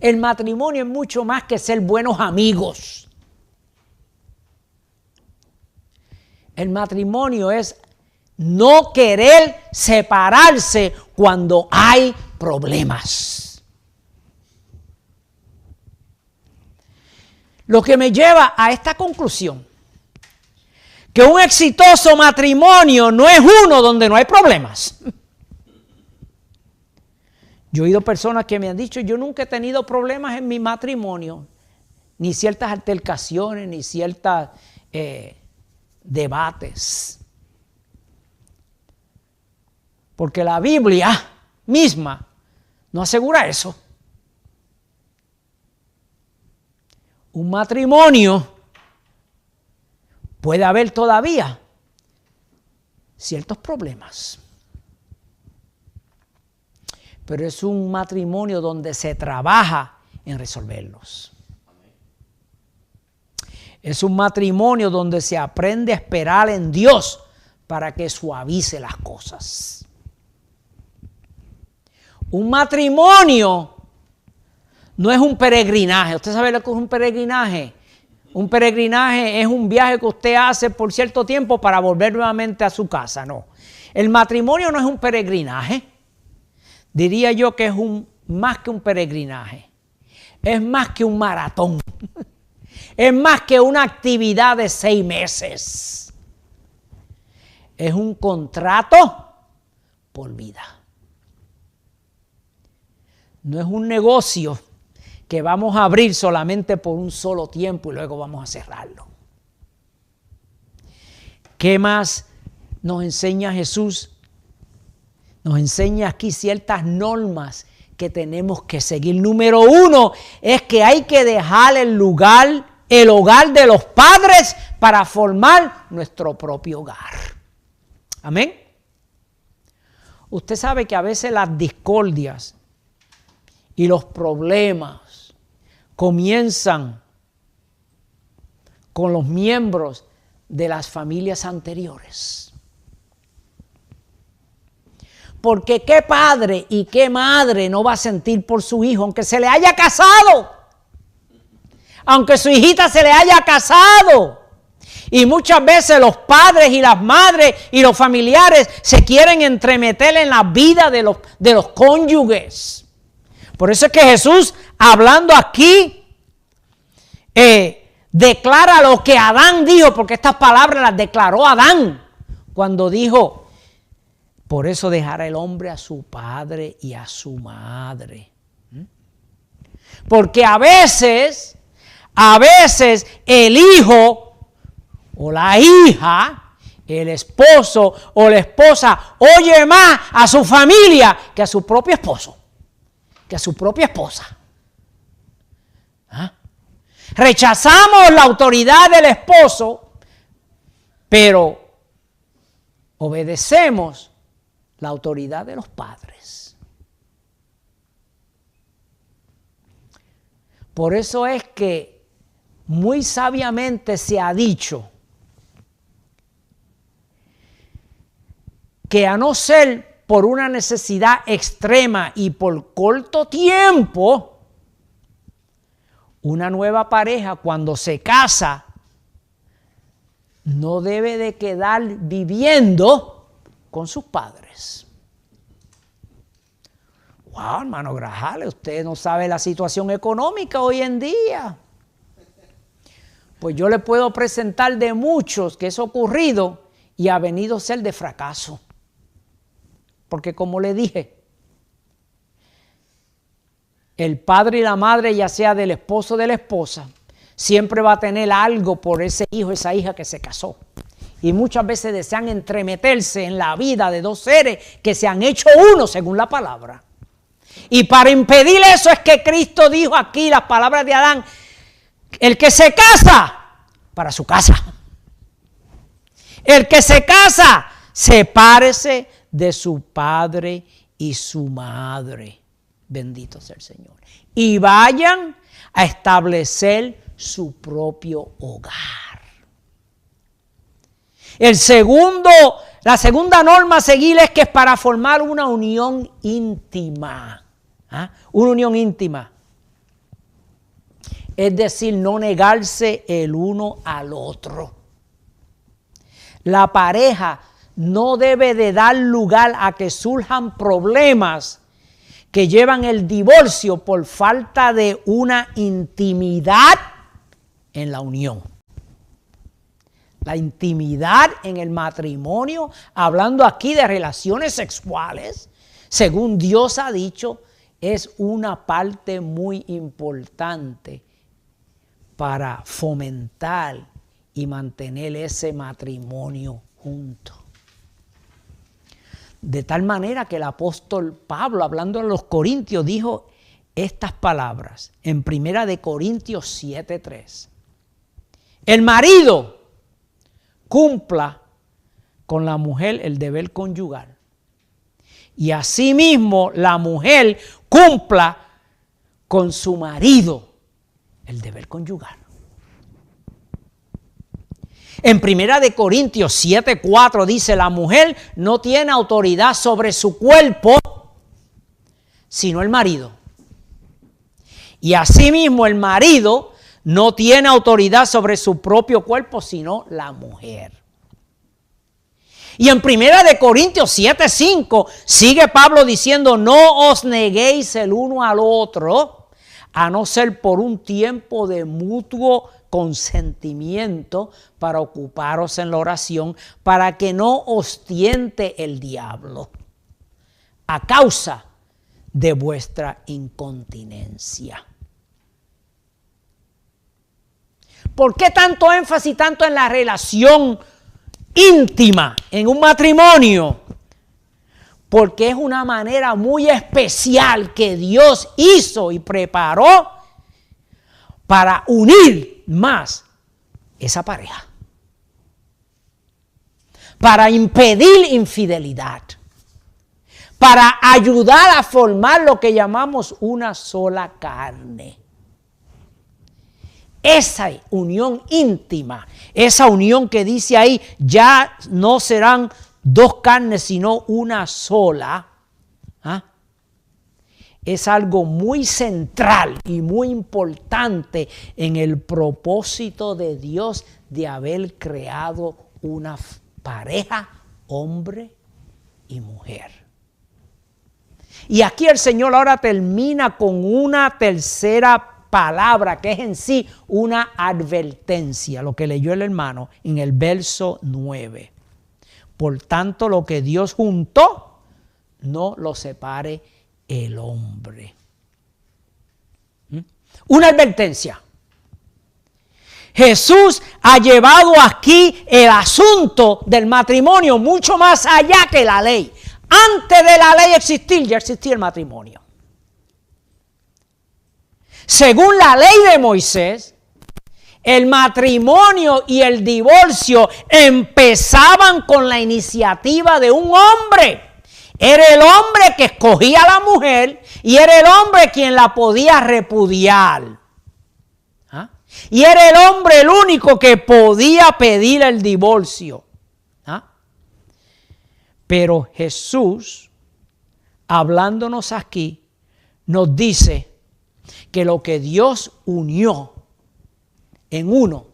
El matrimonio es mucho más que ser buenos amigos. El matrimonio es no querer separarse cuando hay problemas. Lo que me lleva a esta conclusión, que un exitoso matrimonio no es uno donde no hay problemas. Yo he oído personas que me han dicho, yo nunca he tenido problemas en mi matrimonio, ni ciertas altercaciones, ni ciertos debates. Porque la Biblia misma no asegura eso. Un matrimonio puede haber todavía ciertos problemas. Pero es un matrimonio donde se trabaja en resolverlos. Es un matrimonio donde se aprende a esperar en Dios para que suavice las cosas. Un matrimonio no es un peregrinaje. ¿Usted sabe lo que es un peregrinaje? Un peregrinaje es un viaje que usted hace por cierto tiempo para volver nuevamente a su casa. No. El matrimonio no es un peregrinaje. Diría yo que es más que un peregrinaje. Es más que un maratón. Es más que una actividad de 6 meses. Es un contrato por vida. No es un negocio que vamos a abrir solamente por un solo tiempo y luego vamos a cerrarlo. ¿Qué más nos enseña Jesús? Nos enseña aquí ciertas normas que tenemos que seguir. Número 1 es que hay que dejar el hogar de los padres para formar nuestro propio hogar. Amén. Usted sabe que a veces las discordias y los problemas comienzan con los miembros de las familias anteriores. Porque qué padre y qué madre no va a sentir por su hijo, aunque se le haya casado, aunque su hijita se le haya casado. Y muchas veces los padres y las madres y los familiares se quieren entremeter en la vida de los cónyuges. Por eso es que Jesús, hablando aquí, declara lo que Adán dijo, porque estas palabras las declaró Adán cuando dijo: por eso dejará el hombre a su padre y a su madre. Porque a veces el hijo o la hija, el esposo o la esposa oye más a su familia que a su propio esposo, que a su propia esposa. Rechazamos la autoridad del esposo, pero obedecemos la autoridad de los padres. Por eso es que muy sabiamente se ha dicho que a no ser por una necesidad extrema y por corto tiempo, una nueva pareja cuando se casa no debe de quedar viviendo con sus padres. Wow, hermano Grajales, usted no sabe la situación económica hoy en día. Pues yo le puedo presentar de muchos que eso ha ocurrido y ha venido a ser de fracaso. Porque como le dije, el padre y la madre, ya sea del esposo o de la esposa, siempre va a tener algo por ese hijo o esa hija que se casó. Y muchas veces desean entremeterse en la vida de dos seres que se han hecho uno según la palabra. Y para impedir eso es que Cristo dijo aquí las palabras de Adán: el que se casa, para su casa. El que se casa, sepárese de su padre y su madre. Bendito sea el Señor. Y vayan a establecer su propio hogar. El segundo La segunda norma a seguir es que es para formar una unión íntima. ¿Ah? Una unión íntima. Es decir, no negarse el uno al otro. La pareja no debe de dar lugar a que surjan problemas que llevan el divorcio por falta de una intimidad en la unión. La intimidad en el matrimonio, hablando aquí de relaciones sexuales, según Dios ha dicho, es una parte muy importante para fomentar y mantener ese matrimonio junto. De tal manera que el apóstol Pablo, hablando a los corintios, dijo estas palabras en 1 Corintios 7:3. El marido cumpla con la mujer el deber conyugal. Y asimismo la mujer cumpla con su marido el deber conyugal. En 1 Corintios 7:4 dice, la mujer no tiene autoridad sobre su cuerpo, sino el marido. Y asimismo el marido no tiene autoridad sobre su propio cuerpo, sino la mujer. Y en 1 Corintios 7:5 sigue Pablo diciendo, no os neguéis el uno al otro, a no ser por un tiempo de mutuo consentimiento para ocuparos en la oración, para que no os tiente el diablo a causa de vuestra incontinencia. ¿Por qué tanto énfasis tanto en la relación íntima en un matrimonio? Porque es una manera muy especial que Dios hizo y preparó para unir más esa pareja, para impedir infidelidad, para ayudar a formar lo que llamamos una sola carne. Esa unión íntima, esa unión que dice ahí, ya no serán dos carnes, sino una sola, ¿ah? Es algo muy central y muy importante en el propósito de Dios de haber creado una pareja, hombre y mujer. Y aquí el Señor ahora termina con una tercera palabra que es en sí una advertencia, lo que leyó el hermano en el verso 9. Por tanto, lo que Dios juntó, no lo separe el hombre. Una advertencia. Jesús ha llevado aquí el asunto del matrimonio mucho más allá que la ley. Antes de la ley existir, ya existía el matrimonio. Según la ley de Moisés, el matrimonio y el divorcio empezaban con la iniciativa de un hombre. Era el hombre que escogía a la mujer y era el hombre quien la podía repudiar. ¿Ah? Y era el hombre el único que podía pedir el divorcio. ¿Ah? Pero Jesús, hablándonos aquí, nos dice que lo que Dios unió en uno,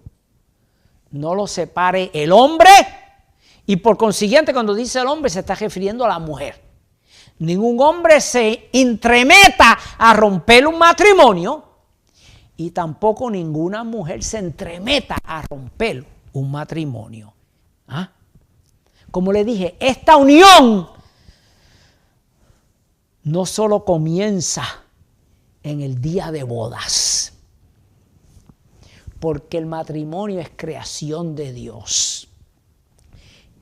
no lo separe el hombre, y por consiguiente cuando dice el hombre se está refiriendo a la mujer. Ningún hombre se entremeta a romper un matrimonio y tampoco ninguna mujer se entremeta a romper un matrimonio. ¿Ah? Como le dije, esta unión no solo comienza en el día de bodas, porque el matrimonio es creación de Dios.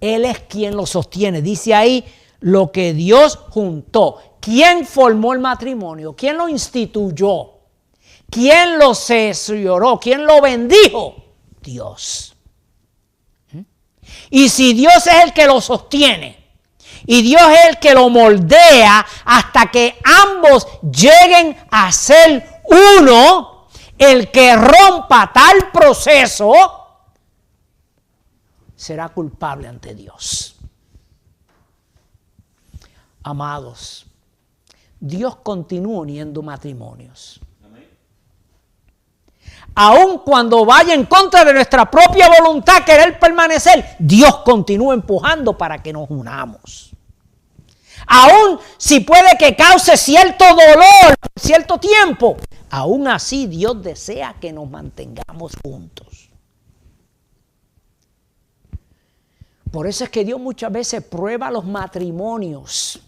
Él es quien lo sostiene. Dice ahí, lo que Dios juntó. ¿Quién formó el matrimonio? ¿Quién lo instituyó? ¿Quién lo cercioró? ¿Quién lo bendijo? Dios. Y si Dios es el que lo sostiene, y Dios es el que lo moldea hasta que ambos lleguen a ser uno, el que rompa tal proceso será culpable ante Dios. Amados, Dios continúa uniendo matrimonios. Aun cuando vaya en contra de nuestra propia voluntad querer permanecer, Dios continúa empujando para que nos unamos. Aun si puede que cause cierto dolor por cierto tiempo, aún así Dios desea que nos mantengamos juntos. Por eso es que Dios muchas veces prueba los matrimonios,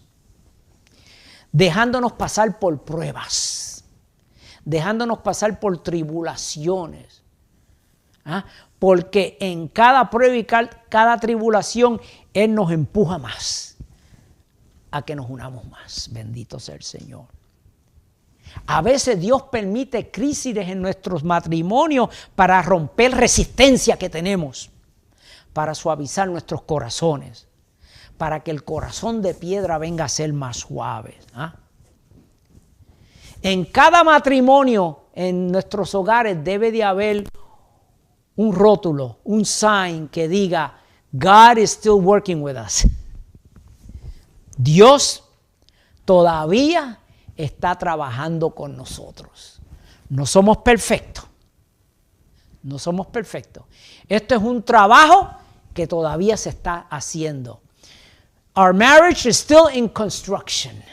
dejándonos pasar por pruebas, dejándonos pasar por tribulaciones. Porque en cada prueba y cada tribulación Él nos empuja más a que nos unamos más. Bendito sea el Señor. A veces Dios permite crisis en nuestros matrimonios para romper resistencia que tenemos, para suavizar nuestros corazones, para que el corazón de piedra venga a ser más suave. En cada matrimonio, en nuestros hogares, debe de haber un rótulo, un sign que diga, God is still working with us. Dios todavía está trabajando con nosotros. No somos perfectos. No somos perfectos. Esto es un trabajo que todavía se está haciendo. Our marriage is still in construction.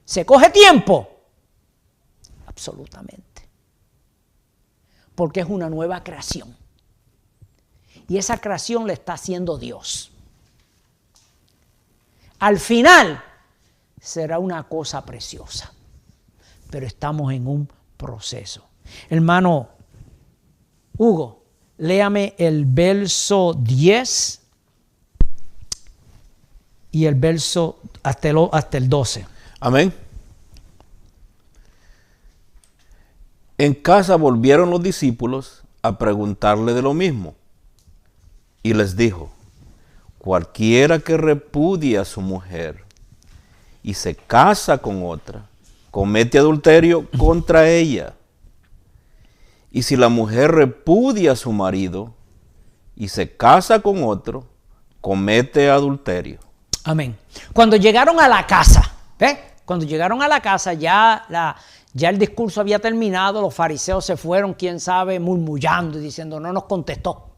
¿Se coge tiempo? Absolutamente. Porque es una nueva creación. Y esa creación la está haciendo Dios. Al final será una cosa preciosa. Pero estamos en un proceso. Hermano Hugo, léame el verso 10 y el verso hasta el 12. Amén. En casa volvieron los discípulos a preguntarle de lo mismo. Y les dijo, cualquiera que repudie a su mujer y se casa con otra, comete adulterio contra ella. Y si la mujer repudia a su marido y se casa con otro, comete adulterio. Amén. Cuando llegaron a la casa, cuando llegaron a la casa ya el discurso había terminado, los fariseos se fueron, quién sabe, murmullando y diciendo, no nos contestó.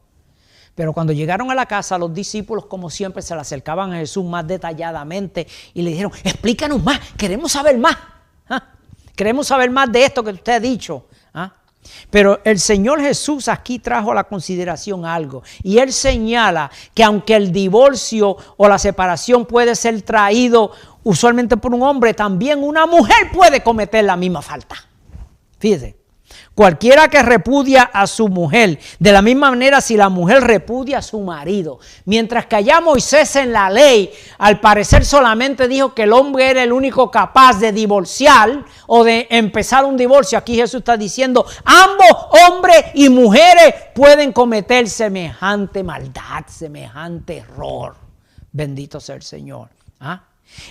Pero cuando llegaron a la casa, los discípulos, como siempre, se le acercaban a Jesús más detalladamente y le dijeron, explícanos más, queremos saber más. Queremos saber más de esto que usted ha dicho. Pero el Señor Jesús aquí trajo a la consideración algo. Y Él señala que aunque el divorcio o la separación puede ser traído usualmente por un hombre, también una mujer puede cometer la misma falta. Fíjese. Cualquiera que repudia a su mujer, de la misma manera si la mujer repudia a su marido. Mientras que allá Moisés en la ley, al parecer solamente dijo que el hombre era el único capaz de divorciar o de empezar un divorcio. Aquí Jesús está diciendo, ambos hombres y mujeres pueden cometer semejante maldad, semejante error. Bendito sea el Señor.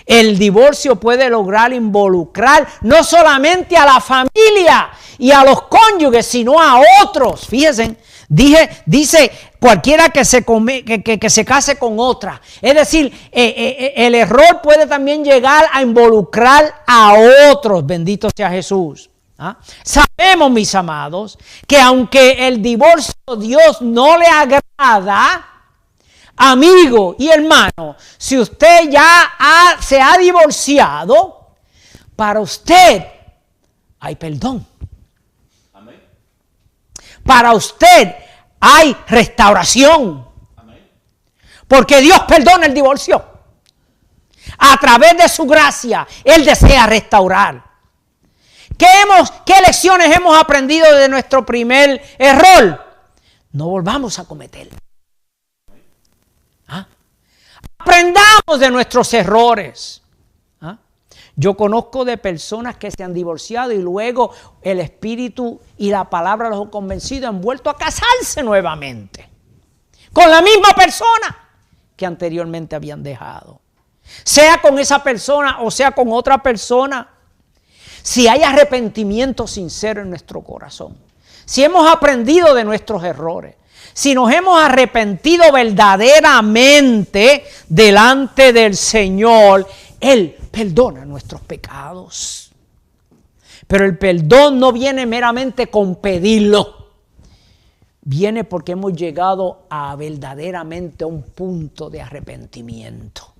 El divorcio puede lograr involucrar no solamente a la familia y a los cónyuges, sino a otros. Fíjense, dice cualquiera que se case con otra. Es decir, el error puede también llegar a involucrar a otros. Bendito sea Jesús. Sabemos, mis amados, que aunque el divorcio a Dios no le agrada, amigo y hermano, si usted ya se ha divorciado, para usted hay perdón. Amén. Para usted hay restauración. Amén. Porque Dios perdona el divorcio. A través de su gracia, Él desea restaurar. ¿Qué lecciones hemos aprendido de nuestro primer error? No volvamos a cometerlo. Aprendamos de nuestros errores. Yo conozco de personas que se han divorciado y luego el Espíritu y la palabra los han convencido, han vuelto a casarse nuevamente con la misma persona que anteriormente habían dejado. Sea con esa persona o sea con otra persona, si hay arrepentimiento sincero en nuestro corazón, si hemos aprendido de nuestros errores, Si nos hemos arrepentido verdaderamente delante del Señor, Él perdona nuestros pecados. Pero el perdón no viene meramente con pedirlo. Viene porque hemos llegado a verdaderamente un punto de arrepentimiento.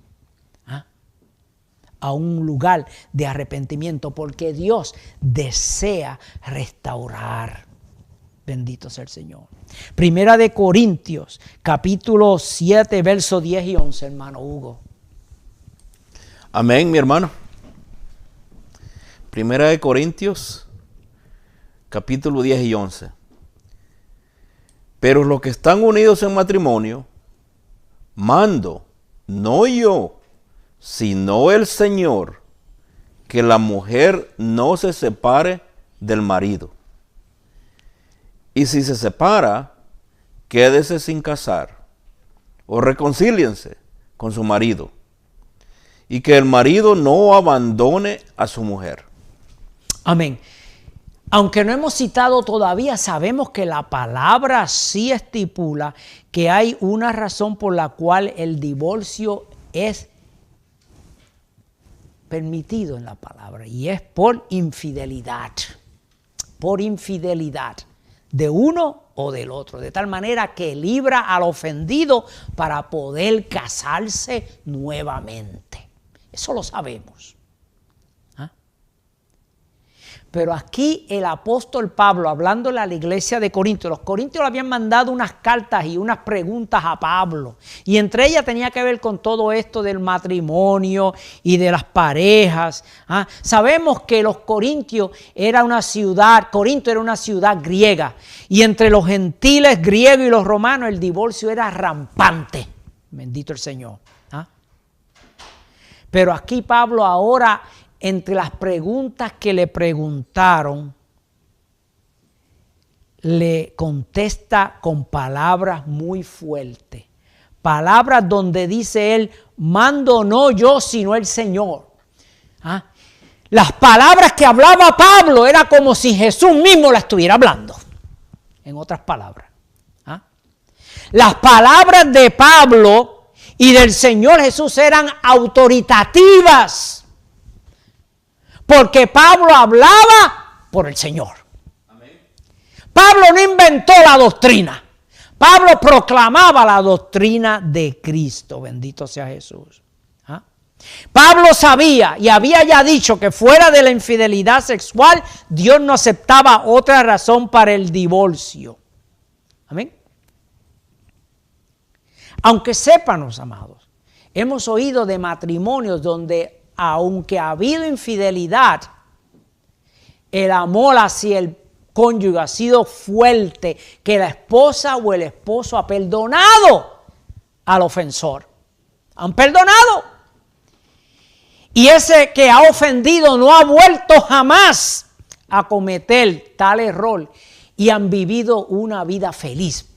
A un lugar de arrepentimiento, porque Dios desea restaurar. Bendito sea el Señor. Primera de Corintios, capítulo 7, versos 10 y 11, hermano Hugo. Amén, mi hermano. Primera de Corintios, capítulo 10 y 11. Pero los que están unidos en matrimonio, mando, no yo, sino el Señor, que la mujer no se separe del marido. Y si se separa, quédese sin casar, o reconcíliense con su marido, y que el marido no abandone a su mujer. Amén. Aunque no hemos citado todavía, sabemos que la palabra sí estipula que hay una razón por la cual el divorcio es permitido en la palabra, y es por infidelidad. Por infidelidad de uno o del otro, de tal manera que libra al ofendido para poder casarse nuevamente. Eso lo sabemos. Pero aquí el apóstol Pablo, hablándole a la iglesia de Corinto, los corintios le habían mandado unas cartas y unas preguntas a Pablo, y entre ellas tenía que ver con todo esto del matrimonio y de las parejas. Sabemos que los corintios era una ciudad, Corinto era una ciudad griega, y entre los gentiles griegos y los romanos el divorcio era rampante. Bendito el Señor. Pero aquí Pablo ahora, entre las preguntas que le preguntaron, le contesta con palabras muy fuertes. Palabras donde dice él, mando no yo, sino el Señor. Las palabras que hablaba Pablo era como si Jesús mismo la estuviera hablando. En otras palabras. Las palabras de Pablo y del Señor Jesús eran autoritativas. Porque Pablo hablaba por el Señor. Amén. Pablo no inventó la doctrina. Pablo proclamaba la doctrina de Cristo. Bendito sea Jesús. Pablo sabía y había ya dicho que fuera de la infidelidad sexual, Dios no aceptaba otra razón para el divorcio. Amén. Aunque sépanos, amados, hemos oído de matrimonios donde, aunque ha habido infidelidad, el amor hacia el cónyuge ha sido fuerte, que la esposa o el esposo ha perdonado al ofensor. Han perdonado. Y ese que ha ofendido no ha vuelto jamás a cometer tal error, y han vivido una vida feliz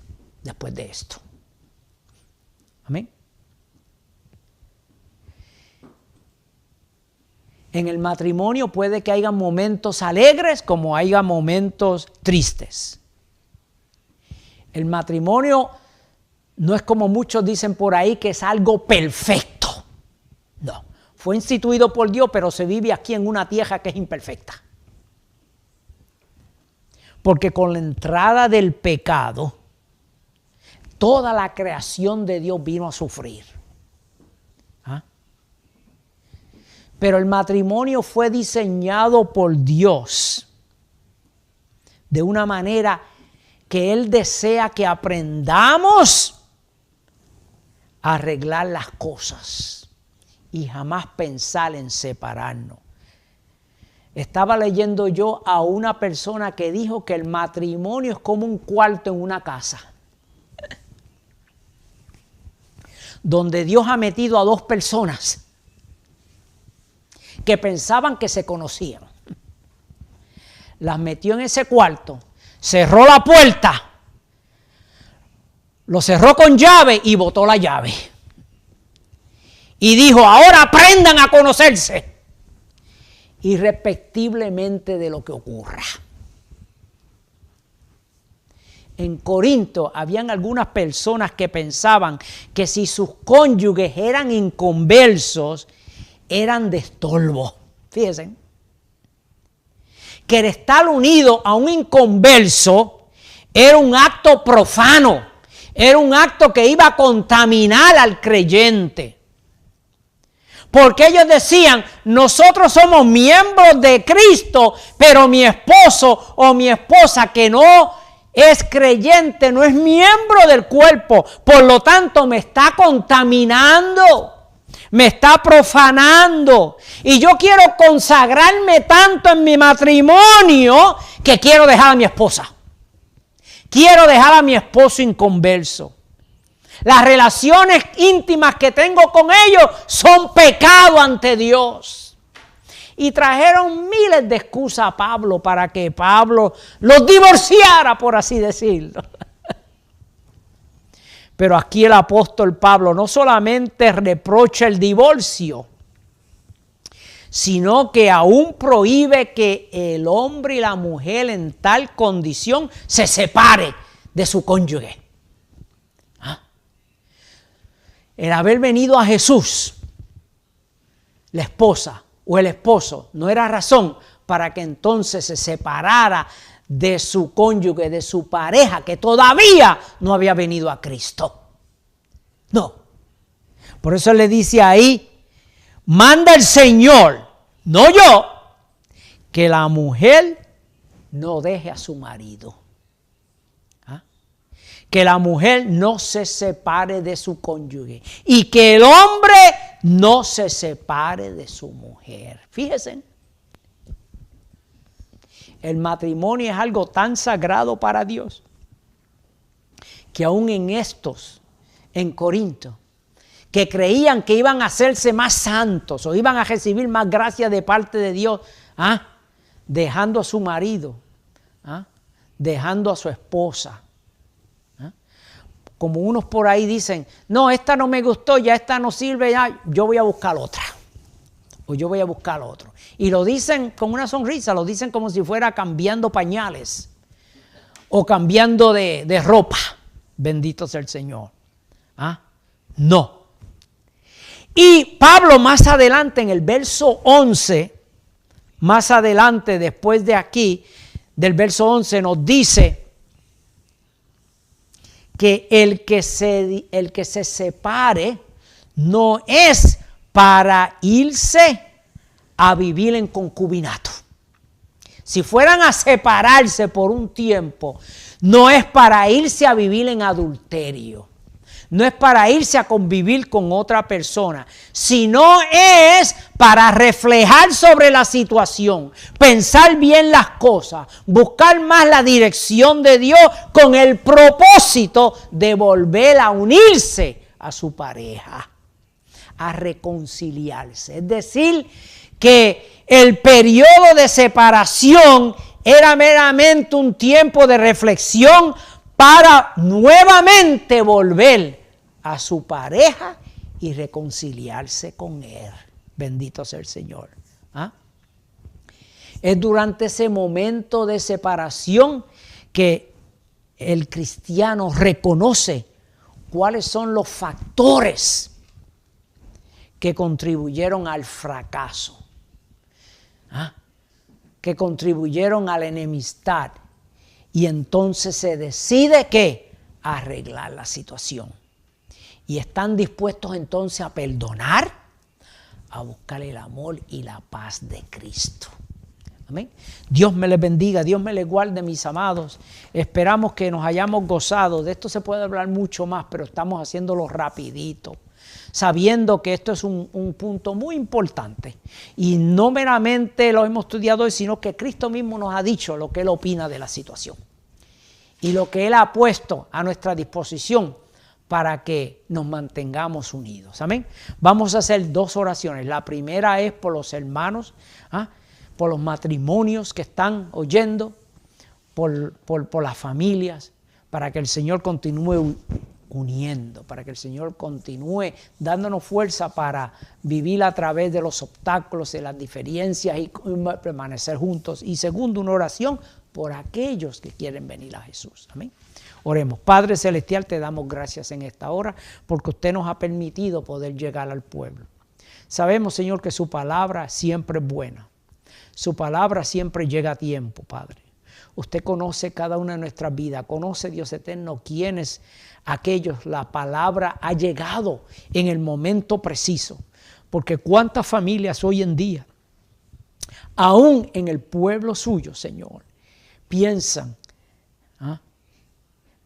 después de esto. Amén. En el matrimonio puede que haya momentos alegres como haya momentos tristes. El matrimonio no es como muchos dicen por ahí, que es algo perfecto. No, fue instituido por Dios, pero se vive aquí en una tierra que es imperfecta. Porque con la entrada del pecado, toda la creación de Dios vino a sufrir. Pero el matrimonio fue diseñado por Dios de una manera que Él desea que aprendamos a arreglar las cosas y jamás pensar en separarnos. Estaba leyendo yo a una persona que dijo que el matrimonio es como un cuarto en una casa, donde Dios ha metido a dos personas que pensaban que se conocían. Las metió en ese cuarto, cerró la puerta, lo cerró con llave y botó la llave. Y dijo, ahora aprendan a conocerse, irrespectivamente de lo que ocurra. en Corinto habían algunas personas que pensaban que si sus cónyuges eran inconversos, eran de estorbo. Fíjense, que el estar unido a un inconverso era un acto profano, era un acto que iba a contaminar al creyente. Porque ellos decían, nosotros somos miembros de Cristo, pero mi esposo o mi esposa que no es creyente, no es miembro del cuerpo, por lo tanto me está contaminando, me está profanando. Y yo quiero consagrarme tanto en mi matrimonio que quiero dejar a mi esposa. Quiero dejar a mi esposo inconverso. Las relaciones íntimas que tengo con ellos son pecado ante Dios. Y trajeron miles de excusas a Pablo para que Pablo los divorciara, por así decirlo. Pero aquí el apóstol Pablo no solamente reprocha el divorcio, sino que aún prohíbe que el hombre y la mujer en tal condición se separe de su cónyuge. El haber venido a Jesús, la esposa o el esposo, no era razón para que entonces se separara de su cónyuge, de su pareja, que todavía no había venido a Cristo. No. Por eso le dice ahí, manda el Señor, no yo, que la mujer no deje a su marido. Que la mujer no se separe de su cónyuge y que el hombre no se separe de su mujer. Fíjense, el matrimonio es algo tan sagrado para Dios que aún en estos, en Corinto, que creían que iban a hacerse más santos o iban a recibir más gracia de parte de Dios, dejando a su marido, dejando a su esposa. Como unos por ahí dicen, no, esta no me gustó, ya esta no sirve, ya, yo voy a buscar otra. O yo voy a buscar otro. Y lo dicen con una sonrisa, lo dicen como si fuera cambiando pañales. O cambiando de ropa. Bendito sea el Señor. No. Y Pablo más adelante en el verso 11, más adelante después de aquí, del verso 11 nos dice que el que se separe no es para irse a vivir en concubinato. Si fueran a separarse por un tiempo, no es para irse a vivir en adulterio. No es para irse a convivir con otra persona, sino es para reflejar sobre la situación, pensar bien las cosas, buscar más la dirección de Dios con el propósito de volver a unirse a su pareja, a reconciliarse. Es decir, que el periodo de separación era meramente un tiempo de reflexión para nuevamente volver a su pareja y reconciliarse con él. Bendito sea el Señor. Es durante ese momento de separación que el cristiano reconoce cuáles son los factores que contribuyeron al fracaso, que contribuyeron a la enemistad, y entonces se decide que arreglar la situación. Y están dispuestos entonces a perdonar, a buscar el amor y la paz de Cristo. Amén. Dios me les bendiga, Dios me les guarde, mis amados. Esperamos que nos hayamos gozado. De esto se puede hablar mucho más, pero estamos haciéndolo rapidito, sabiendo que esto es un punto muy importante. Y no meramente lo hemos estudiado hoy, sino que Cristo mismo nos ha dicho lo que Él opina de la situación. Y lo que Él ha puesto a nuestra disposición para que nos mantengamos unidos. Amén. Vamos a hacer 2 oraciones. La primera es por los hermanos, por los matrimonios que están oyendo, por las familias, para que el Señor continúe uniendo, para que el Señor continúe dándonos fuerza para vivir a través de los obstáculos, de las diferencias y permanecer juntos. Y segundo, una oración por aquellos que quieren venir a Jesús. Amén. Oremos. Padre Celestial, te damos gracias en esta hora porque usted nos ha permitido poder llegar al pueblo. Sabemos, Señor, que su palabra siempre es buena. Su palabra siempre llega a tiempo, Padre. Usted conoce cada una de nuestras vidas, conoce, Dios eterno, quiénes aquellos la palabra ha llegado en el momento preciso. Porque cuántas familias hoy en día, aún en el pueblo suyo, Señor, piensan,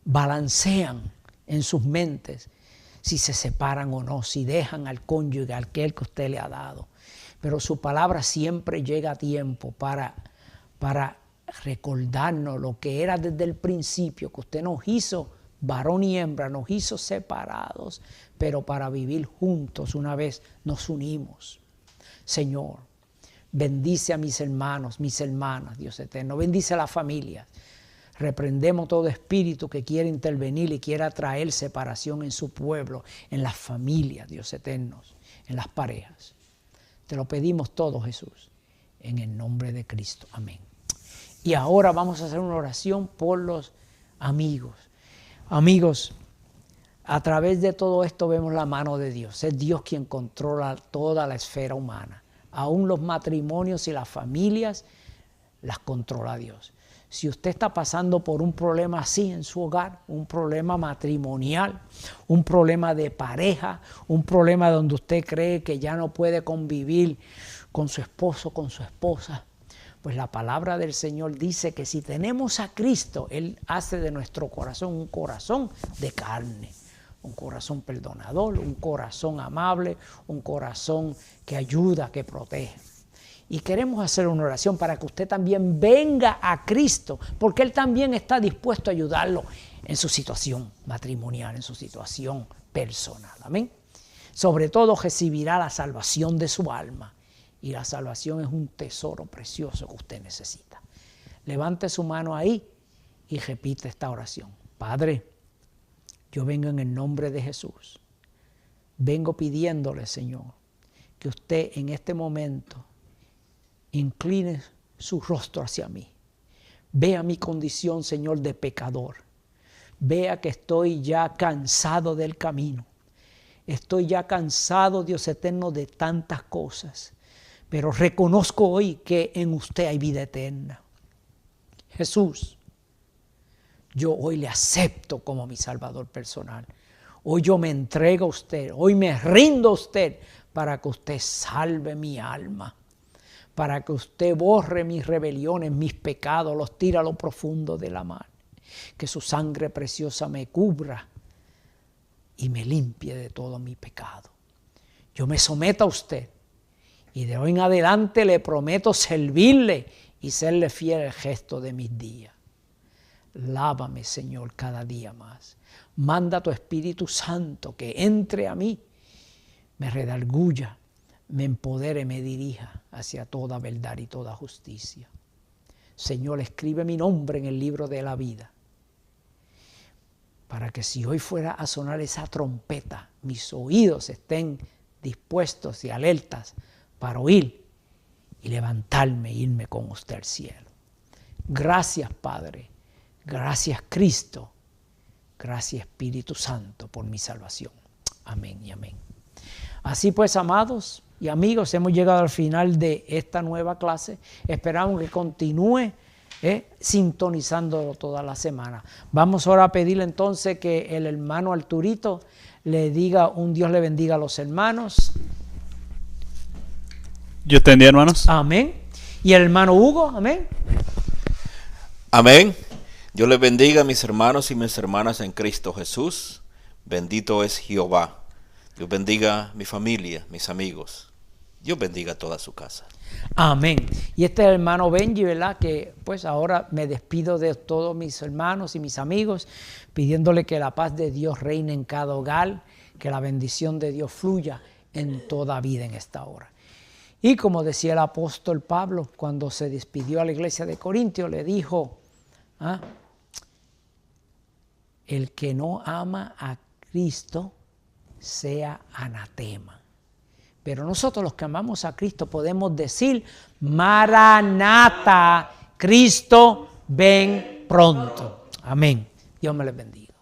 balancean en sus mentes si se separan o no, si dejan al cónyuge, aquel que usted le ha dado. Pero su palabra siempre llega a tiempo para recordarnos lo que era desde el principio, que usted nos hizo varón y hembra, nos hizo separados, pero para vivir juntos una vez nos unimos. Señor, bendice a mis hermanos, mis hermanas, Dios eterno, bendice a la familia. Reprendemos todo espíritu que quiera intervenir y quiera traer separación en su pueblo, en las familias, Dios eterno, en las parejas. Te lo pedimos todo, Jesús, en el nombre de Cristo. Amén. Y ahora vamos a hacer una oración por los amigos. Amigos, a través de todo esto vemos la mano de Dios. Es Dios quien controla toda la esfera humana. Aún los matrimonios y las familias las controla Dios. Si usted está pasando por un problema así en su hogar, un problema matrimonial, un problema de pareja, un problema donde usted cree que ya no puede convivir con su esposo, con su esposa, pues la palabra del Señor dice que si tenemos a Cristo, Él hace de nuestro corazón un corazón de carne, un corazón perdonador, un corazón amable, un corazón que ayuda, que protege. Y queremos hacer una oración para que usted también venga a Cristo, porque Él también está dispuesto a ayudarlo en su situación matrimonial, en su situación personal. Amén. Sobre todo recibirá la salvación de su alma. Y la salvación es un tesoro precioso que usted necesita. Levante su mano ahí y repite esta oración. Padre, yo vengo en el nombre de Jesús. Vengo pidiéndole, Señor, que usted en este momento incline su rostro hacia mí. Vea mi condición, Señor, de pecador. Vea que estoy ya cansado del camino. Estoy ya cansado, Dios eterno, de tantas cosas. Pero reconozco hoy que en usted hay vida eterna. Jesús, yo hoy le acepto como mi Salvador personal. Hoy yo me entrego a usted. Hoy me rindo a usted para que usted salve mi alma. Para que usted borre mis rebeliones, mis pecados, los tire a lo profundo de la mar. Que su sangre preciosa me cubra y me limpie de todo mi pecado. Yo me someto a usted y de hoy en adelante le prometo servirle y serle fiel el gesto de mis días. Lávame, Señor, cada día más. Manda tu Espíritu Santo que entre a mí, me redarguya, me empodere, me dirija hacia toda verdad y toda justicia. Señor, escribe mi nombre en el libro de la vida, para que si hoy fuera a sonar esa trompeta, mis oídos estén dispuestos y alertas para oír y levantarme e irme con usted al cielo. Gracias, Padre. Gracias, Cristo. Gracias, Espíritu Santo, por mi salvación. Amén y amén. Así pues, amados y amigos, hemos llegado al final de esta nueva clase. Esperamos que continúe sintonizándolo toda la semana. Vamos ahora a pedirle entonces que el hermano Arturito le diga un Dios le bendiga a los hermanos. Yo te bendiga, hermanos. Amén. Y el hermano Hugo, amén. Amén. Dios les bendiga a mis hermanos y mis hermanas en Cristo Jesús. Bendito es Jehová. Dios bendiga a mi familia, mis amigos. Dios bendiga a toda su casa. Amén. Y este es el hermano Benji, ¿verdad? Que pues ahora me despido de todos mis hermanos y mis amigos, pidiéndole que la paz de Dios reine en cada hogar, que la bendición de Dios fluya en toda vida en esta hora. Y como decía el apóstol Pablo, cuando se despidió a la iglesia de Corintios, le dijo, el que no ama a Cristo sea anatema. Pero nosotros los que amamos a Cristo podemos decir, Maranata, Cristo ven pronto. Amén. Dios me les bendiga.